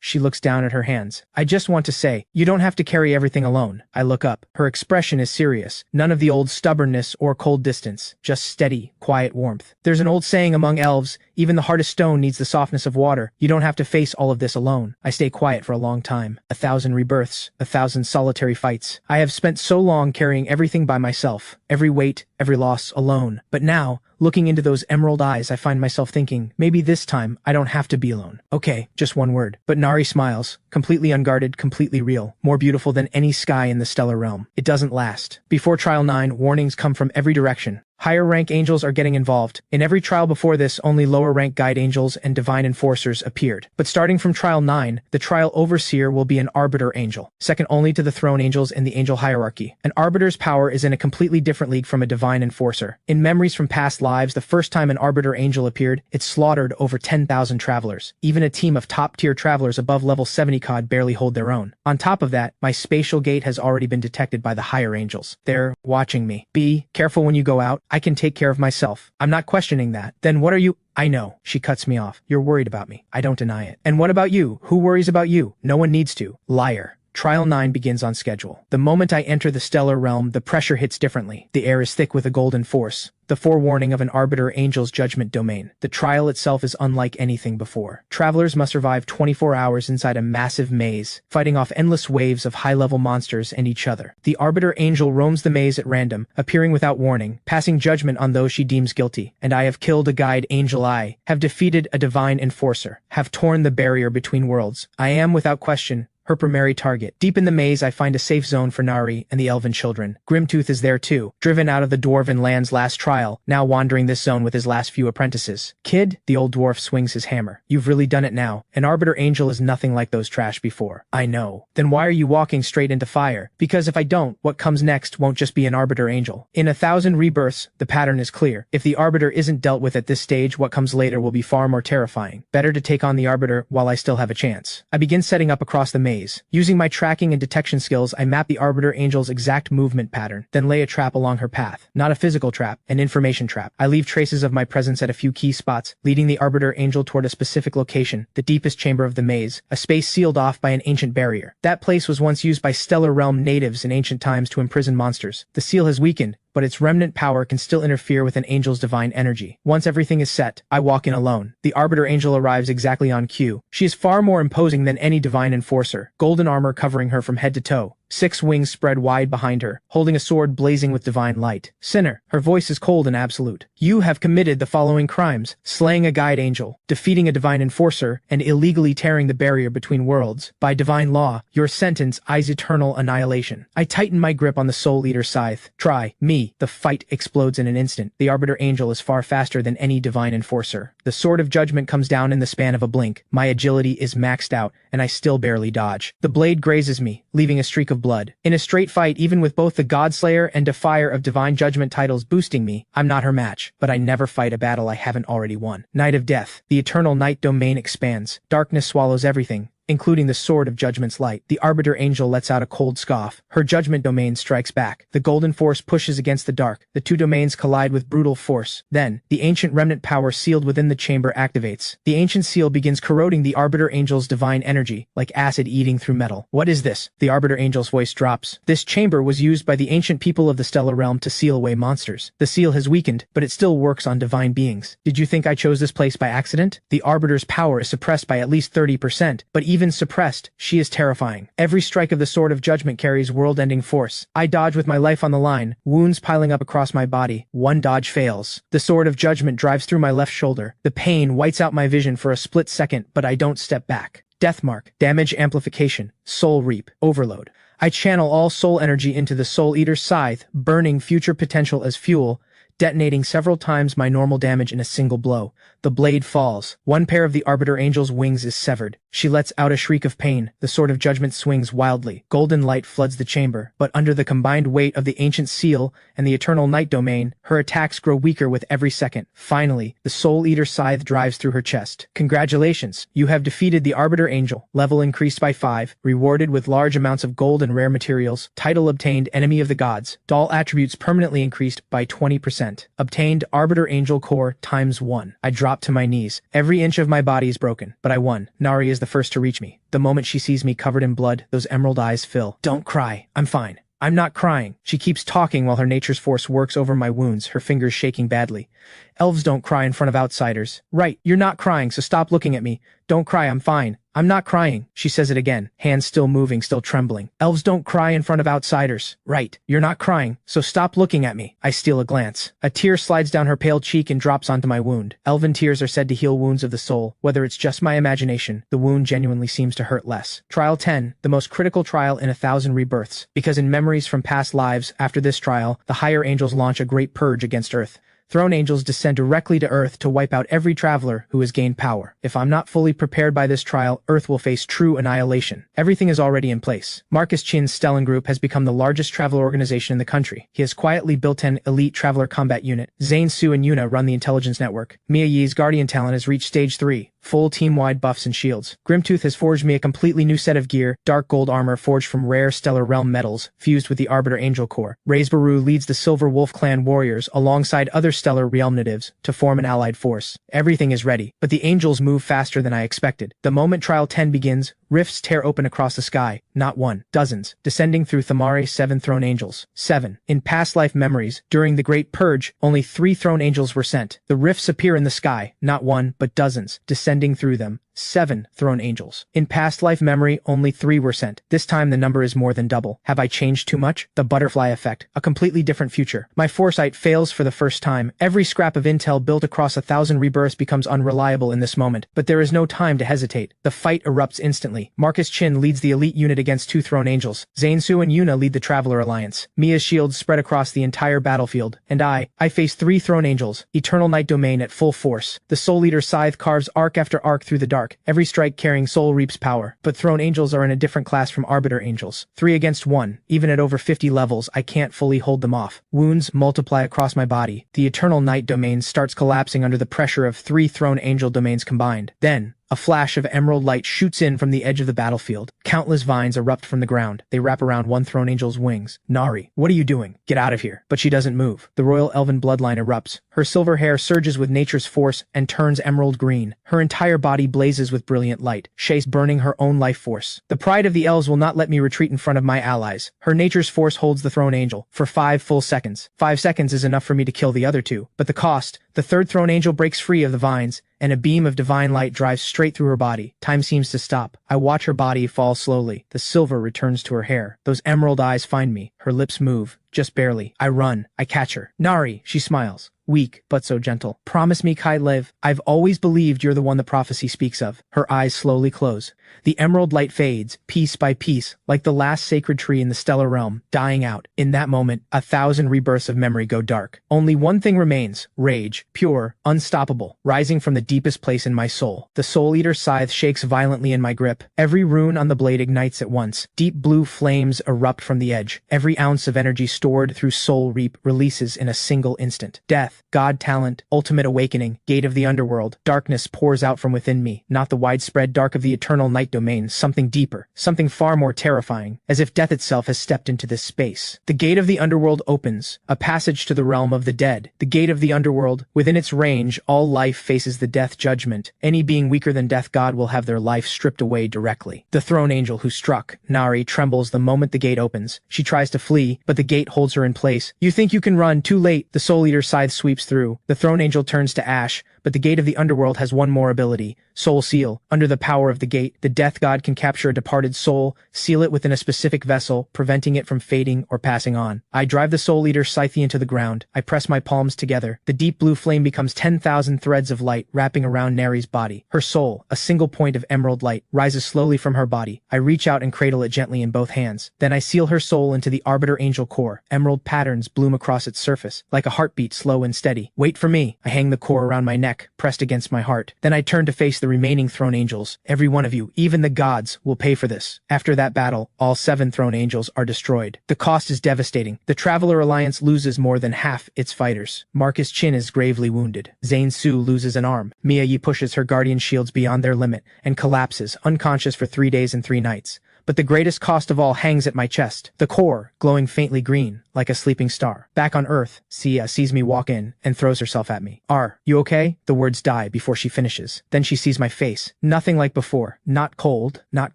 She looks down at her hands. I just want to say, you don't have to carry everything alone. I look up. Her expression is serious. None of the old stubbornness or cold distance. Just steady, quiet warmth. There's an old saying among elves, even the hardest stone needs the softness of water. You don't have to face all of this alone. I stay quiet for a long time. 1,000 rebirths. 1,000 solitary fights. I have spent so long carrying everything by myself, every weight, every loss alone. But now, looking into those emerald eyes, I find myself thinking, maybe this time I don't have to be alone. Okay, just one word. But Nari smiles, completely unguarded, completely real, more beautiful than any sky in the stellar realm. It doesn't last. Before Trial 9, warnings come from every direction. Higher rank angels are getting involved. In every trial before this, only lower rank guide angels and divine enforcers appeared. But starting from Trial 9, the trial overseer will be an arbiter angel, second only to the throne angels in the angel hierarchy. An arbiter's power is in a completely different league from a divine enforcer. In memories from past lives, the first time an arbiter angel appeared, it slaughtered over 10,000 travelers. Even a team of top-tier travelers above level 70 COD barely hold their own. On top of that, my spatial gate has already been detected by the higher angels. They're watching me. Be careful when you go out. I can take care of myself. I'm not questioning that. Then what are you? I know. She cuts me off. You're worried about me. I don't deny it. And what about you? Who worries about you? No one needs to. Liar. Trial 9 begins on schedule. The moment I enter the stellar realm, the pressure hits differently. The air is thick with a golden force, the forewarning of an arbiter angel's judgment domain. The trial itself is unlike anything before. Travelers must survive 24 hours inside a massive maze, fighting off endless waves of high-level monsters and each other. The arbiter angel roams the maze at random, appearing without warning, passing judgment on those she deems guilty. And I have killed a guide angel. I have defeated a divine enforcer, have torn the barrier between worlds. I am, without question, her primary target. Deep in the maze, I find a safe zone for Nari and the elven children. Grimtooth is there too, driven out of the dwarven land's last trial, now wandering this zone with his last few apprentices. Kid, the old dwarf swings his hammer. You've really done it now. An Arbiter Angel is nothing like those trash before. I know. Then why are you walking straight into fire? Because if I don't, what comes next won't just be an Arbiter Angel. In 1,000 rebirths, the pattern is clear. If the Arbiter isn't dealt with at this stage, what comes later will be far more terrifying. Better to take on the Arbiter while I still have a chance. I begin setting up across the maze. Using my tracking and detection skills, I map the Arbiter Angel's exact movement pattern, then lay a trap along her path. Not a physical trap, an information trap. I leave traces of my presence at a few key spots, leading the Arbiter Angel toward a specific location, the deepest chamber of the maze, a space sealed off by an ancient barrier. That place was once used by Stellar Realm natives in ancient times to imprison monsters. The seal has weakened, but its remnant power can still interfere with an angel's divine energy. Once everything is set, I walk in alone. The Arbiter Angel arrives exactly on cue. She is far more imposing than any divine enforcer, golden armor covering her from head to toe. 6 wings spread wide behind her, holding a sword blazing with divine light. Sinner, her voice is cold and absolute. You have committed the following crimes: slaying a guide angel, defeating a divine enforcer, and illegally tearing the barrier between worlds. By divine law, your sentence is eternal annihilation. I tighten my grip on the Soul Eater's scythe. Try me. The fight explodes in an instant. The Arbiter Angel is far faster than any divine enforcer. The Sword of Judgment comes down in the span of a blink. My agility is maxed out, and I still barely dodge. The blade grazes me, leaving a streak of blood. In a straight fight, even with both the Godslayer and Defier of Divine Judgment titles boosting me, I'm not her match. But I never fight a battle I haven't already won. Night of Death. The eternal night domain expands. Darkness swallows everything, including the Sword of Judgment's light. The Arbiter Angel lets out a cold scoff. Her judgment domain strikes back. The golden force pushes against the dark. The two domains collide with brutal force. Then, the ancient remnant power sealed within the chamber activates. The ancient seal begins corroding the Arbiter Angel's divine energy, like acid eating through metal. What is this? The Arbiter Angel's voice drops. This chamber was used by the ancient people of the Stellar Realm to seal away monsters. The seal has weakened, but it still works on divine beings. Did you think I chose this place by accident? The Arbiter's power is suppressed by at least 30%, but even suppressed, she is terrifying. Every strike of the Sword of Judgment carries world-ending force. I dodge with my life on the line, wounds piling up across my body. One dodge fails. The Sword of Judgment drives through my left shoulder. The pain whites out my vision for a split second, but I don't step back. Deathmark, damage amplification, soul reap, overload. I channel all soul energy into the Soul Eater's scythe, burning future potential as fuel, detonating several times my normal damage in a single blow. The blade falls. One pair of the Arbiter Angel's wings is severed. She lets out a shriek of pain. The Sword of Judgment swings wildly. Golden light floods the chamber, but under the combined weight of the ancient seal and the eternal night domain, her attacks grow weaker with every second. Finally, the Soul Eater scythe drives through her chest. Congratulations, you have defeated the Arbiter Angel. Level increased by 5, rewarded with large amounts of gold and rare materials. Title obtained, Enemy of the Gods. Doll attributes permanently increased by 20%. Obtained Arbiter Angel Core ×1. I drop to my knees. Every inch of my body is broken, but I won. Nari is the first to reach me. The moment she sees me covered in blood, those emerald eyes fill. Don't cry. I'm fine. I'm not crying. She keeps talking while her nature's force works over my wounds, her fingers shaking badly. Elves don't cry in front of outsiders. Right, you're not crying, so stop looking at me. Don't cry, I'm fine. I'm not crying. She says it again, hands still moving, still trembling. Elves don't cry in front of outsiders. Right, you're not crying, so stop looking at me. I steal a glance. A tear slides down her pale cheek and drops onto my wound. Elven tears are said to heal wounds of the soul. Whether it's just my imagination, the wound genuinely seems to hurt less. Trial 10, the most critical trial in 1,000 rebirths. Because in memories from past lives, after this trial, the higher angels launch a great purge against Earth. Throne angels descend directly to Earth to wipe out every traveler who has gained power. If I'm not fully prepared by this trial, Earth will face true annihilation. Everything is already in place. Marcus Chin's Stellan Group has become the largest traveler organization in the country. He has quietly built an elite traveler combat unit. Zane, Su, and Yuna run the intelligence network. Mia Yi's Guardian talent has reached stage 3. Full team-wide buffs and shields. Grimtooth has forged me a completely new set of gear, dark gold armor forged from rare Stellar Realm metals, fused with the Arbiter Angel Core. Ray's Baru leads the Silver Wolf Clan warriors alongside other Stellar Realm natives to form an allied force. Everything is ready, but the angels move faster than I expected. The moment Trial 10 begins, rifts tear open across the sky. Not one, dozens, descending through Thamare's 7 throne angels. 7. In past life memories, during the Great Purge, only 3 throne angels were sent. The rifts appear in the sky, not one, but dozens, descending through them. 7 throne angels. In past life memory, only 3 were sent. This time the number is more than double. Have I changed too much? The butterfly effect. A completely different future. My foresight fails for the first time. Every scrap of intel built across 1,000 rebirths becomes unreliable in this moment. But there is no time to hesitate. The fight erupts instantly. Marcus Chin leads the elite unit against 2 throne angels. Zane Su and Yuna lead the Traveler Alliance. Mia's shields spread across the entire battlefield. And I face 3 throne angels. Eternal Night Domain at full force. The Soul Eater scythe carves arc after arc through the dark. Every strike carrying soul reaps power. But throne angels are in a different class from arbiter angels. 3 against 1. Even at over 50 levels, I can't fully hold them off. Wounds multiply across my body. The Eternal Night Domain starts collapsing under the pressure of 3 throne angel domains combined. Then, a flash of emerald light shoots in from the edge of the battlefield. Countless vines erupt from the ground. They wrap around one throne angel's wings. Nari, what are you doing? Get out of here. But she doesn't move. The royal elven bloodline erupts. Her silver hair surges with nature's force and turns emerald green. Her entire body blazes with brilliant light, Shace burning her own life force. The pride of the elves will not let me retreat in front of my allies. Her nature's force holds the throne angel for 5 full seconds. 5 seconds is enough for me to kill the other 2. But the cost, the 3rd throne angel breaks free of the vines, and a beam of divine light drives straight through her body. Time seems to stop. I watch her body fall slowly. The silver returns to her hair. Those emerald eyes find me. Her lips move. Just barely. I run. I catch her. Nari, she smiles. Weak, but so gentle. Promise me, Kai Lev. I've always believed you're the one the prophecy speaks of. Her eyes slowly close. The emerald light fades, piece by piece, like the last sacred tree in the stellar realm, dying out. In that moment, 1,000 rebirths of memory go dark. Only one thing remains, rage, pure, unstoppable, rising from the deepest place in my soul. The Soul Eater scythe shakes violently in my grip. Every rune on the blade ignites at once. Deep blue flames erupt from the edge. Every ounce of energy stored through Soul Reap releases in a single instant. Death, God talent, ultimate awakening, gate of the underworld. Darkness pours out from within me, not the widespread dark of the eternal night domain, something deeper, something far more terrifying, as if death itself has stepped into this space. The gate of the underworld opens, a passage to the realm of the dead. The gate of the underworld, within its range, all life faces the death judgment. Any being weaker than death god will have their life stripped away directly. The throne angel who struck, Nari, trembles the moment the gate opens. She tries to flee, but the gate holds her in place. You think you can run, too late. The Soul Eater scythe sweeps through. The throne angel turns to ash, but the gate of the underworld has one more ability, Soul Seal. Under the power of the gate, the death god can capture a departed soul, seal it within a specific vessel, preventing it from fading or passing on. I drive the Soul Eater Scythian to the ground. I press my palms together. The deep blue flame becomes 10,000 threads of light wrapping around Nari's body. Her soul, a single point of emerald light, rises slowly from her body. I reach out and cradle it gently in both hands. Then I seal her soul into the Arbiter Angel core. Emerald patterns bloom across its surface, like a heartbeat slow and steady. Wait for me. I hang the core around my neck, pressed against my heart. Then I turn to face the remaining throne angels. Every one of you, even the gods, will pay for this. After that battle, all 7 throne angels are destroyed. The cost is devastating. The Traveler Alliance loses more than half its fighters. Marcus Chin is gravely wounded. Zane Su loses an arm. Mia Yi pushes her guardian shields beyond their limit and collapses, unconscious for 3 days and 3 nights. But the greatest cost of all hangs at my chest. The core, glowing faintly green, like a sleeping star. Back on Earth, Sia sees me walk in and throws herself at me. "Are you okay?" The words die before she finishes. Then she sees my face. Nothing like before. Not cold, not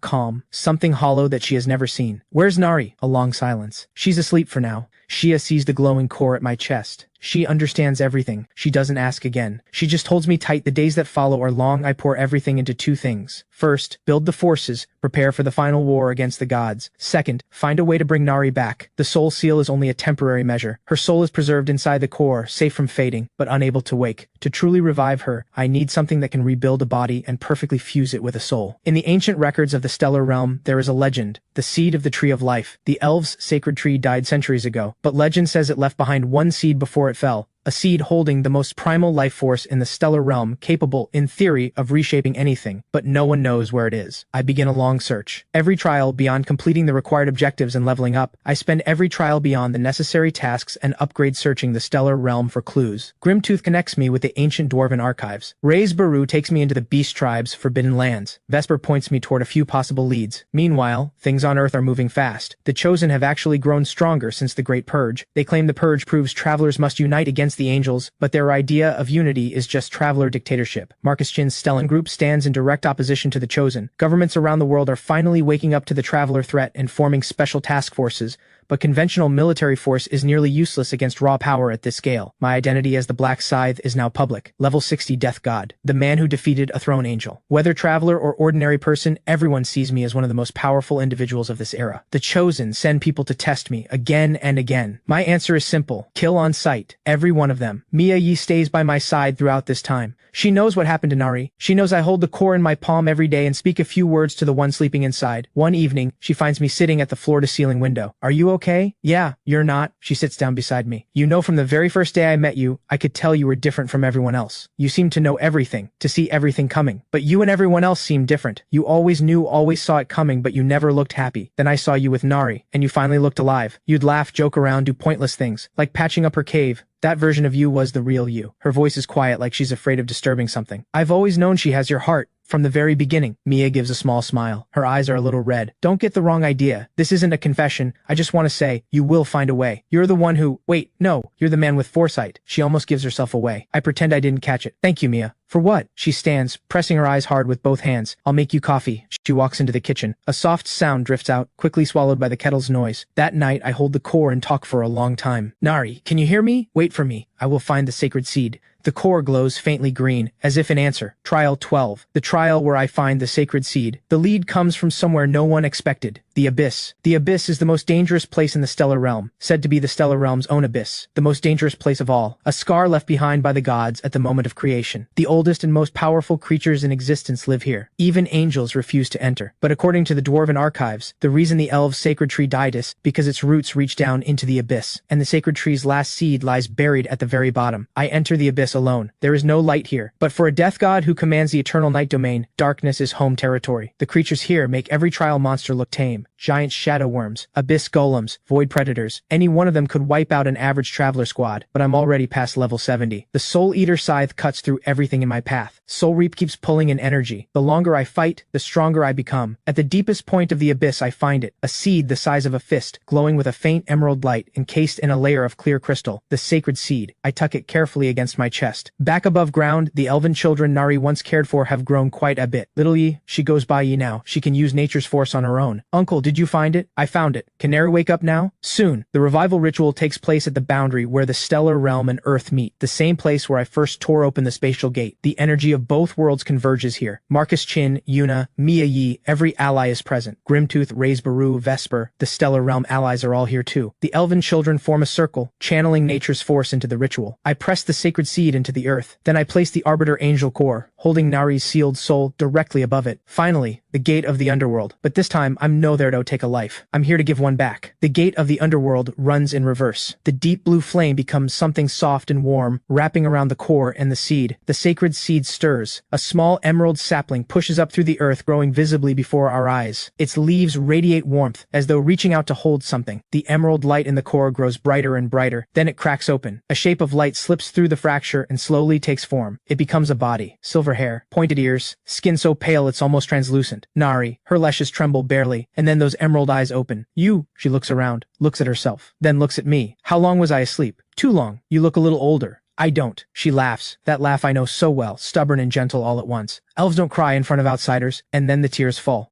calm. Something hollow that she has never seen. "Where's Nari?" A long silence. "She's asleep for now." Shia sees the glowing core at my chest. She understands everything. She doesn't ask again. She just holds me tight. The days that follow are long. I pour everything into 2 things. First, build the forces, prepare for the final war against the gods. Second, find a way to bring Nari back. The soul seal is only a temporary measure. Her soul is preserved inside the core, safe from fading, but unable to wake. To truly revive her, I need something that can rebuild a body and perfectly fuse it with a soul. In the ancient records of the stellar realm, there is a legend, the seed of the tree of life. The elves' sacred tree died centuries ago, but legend says it left behind one seed before it fell. A seed holding the most primal life force in the stellar realm, capable, in theory, of reshaping anything, but no one knows where it is. I begin a long search. Every trial, beyond completing the required objectives and leveling up, I spend every trial beyond the necessary tasks and upgrade searching the stellar realm for clues. Grimtooth connects me with the ancient dwarven archives. Ray's Baru takes me into the beast tribe's forbidden lands. Vesper points me toward a few possible leads. Meanwhile, things on Earth are moving fast. The Chosen have actually grown stronger since the Great Purge. They claim the Purge proves travelers must unite against the angels, but their idea of unity is just traveler dictatorship. Marcus Chin's Stellan group stands in direct opposition to the Chosen. Governments around the world are finally waking up to the traveler threat and forming special task forces, but conventional military force is nearly useless against raw power at this scale. My identity as the Black Scythe is now public. Level 60 Death God. The man who defeated a throne angel. Whether traveler or ordinary person, everyone sees me as one of the most powerful individuals of this era. The Chosen send people to test me again and again. My answer is simple. Kill on sight. Every one of them. Mia Yi stays by my side throughout this time. She knows what happened to Nari. She knows I hold the core in my palm every day and speak a few words to the one sleeping inside. One evening, she finds me sitting at the floor-to-ceiling window. Are you okay? Yeah, you're not. She sits down beside me. You know, from the very first day I met you, I could tell you were different from everyone else. You seem to know everything, to see everything coming. But you and everyone else seem different. You always knew, always saw it coming, but you never looked happy. Then I saw you with Nari, and you finally looked alive. You'd laugh, joke around, do pointless things, like patching up her cave. That version of you was the real you. Her voice is quiet, like she's afraid of disturbing something. I've always known she has your heart. From the very beginning. Mia gives a small smile. Her eyes are a little red. Don't get the wrong idea. This isn't a confession. I just want to say, you will find a way. You're the one who— Wait, no, you're the man with foresight. She almost gives herself away. I pretend I didn't catch it. Thank you, Mia. For what? She stands, pressing her eyes hard with both hands. I'll make you coffee. She walks into the kitchen. A soft sound drifts out, quickly swallowed by the kettle's noise. That night, I hold the core and talk for a long time. Nari, can you hear me? Wait for me. I will find the sacred seed. The core glows faintly green, as if in answer. Trial 12. The trial where I find the sacred seed. The lead comes from somewhere no one expected. The Abyss. The Abyss is the most dangerous place in the stellar realm, said to be the stellar realm's own abyss. The most dangerous place of all. A scar left behind by the gods at the moment of creation. The oldest and most powerful creatures in existence live here. Even angels refuse to enter. But according to the Dwarven archives, the reason the elves' sacred tree died is because its roots reach down into the abyss, and the sacred tree's last seed lies buried at the very bottom. I enter the abyss alone. There is no light here. But for a death god who commands the eternal night domain, darkness is home territory. The creatures here make every trial monster look tame. Giant shadow worms, abyss golems, void predators. Any one of them could wipe out an average traveler squad, but I'm already past level 70. The Soul Eater scythe cuts through everything in my path. Soul Reap keeps pulling in energy. The longer I fight, the stronger I become. At the deepest point of the abyss I find it, a seed the size of a fist, glowing with a faint emerald light, encased in a layer of clear crystal. The sacred seed. I tuck it carefully against my chest. Back above ground, the elven children Nari once cared for have grown quite a bit. Little Yi, she goes by Yi now. She can use nature's force on her own. Uncle, did you find it? I found it. Can Nari wake up now? Soon. The revival ritual takes place at the boundary where the stellar realm and Earth meet. The same place where I first tore open the spatial gate. The energy of both worlds converges here. Marcus Chin, Yuna, Mia Yi, every ally is present. Grimtooth, Raze Baru, Vesper, the stellar realm allies are all here too. The elven children form a circle, channeling nature's force into the ritual. I press the sacred seed into the earth. Then I place the Arbiter Angel core, holding Nari's sealed soul directly above it. Finally, the gate of the underworld. But this time, I'm no there to take a life. I'm here to give one back. The gate of the underworld runs in reverse. The deep blue flame becomes something soft and warm, wrapping around the core and the seed. The sacred seed stirs. A small emerald sapling pushes up through the earth, growing visibly before our eyes. Its leaves radiate warmth, as though reaching out to hold something. The emerald light in the core grows brighter and brighter. Then it cracks open. A shape of light slips through the fracture and slowly takes form. It becomes a body. Silver hair, pointed ears, skin so pale it's almost translucent. Nari, her lashes tremble barely, and then those emerald eyes open. You, she looks around, looks at herself, then looks at me. How long was I asleep? Too long. You look a little older. I don't. She laughs. That laugh I know so well, stubborn and gentle all at once. Elves don't cry in front of outsiders, and then the tears fall.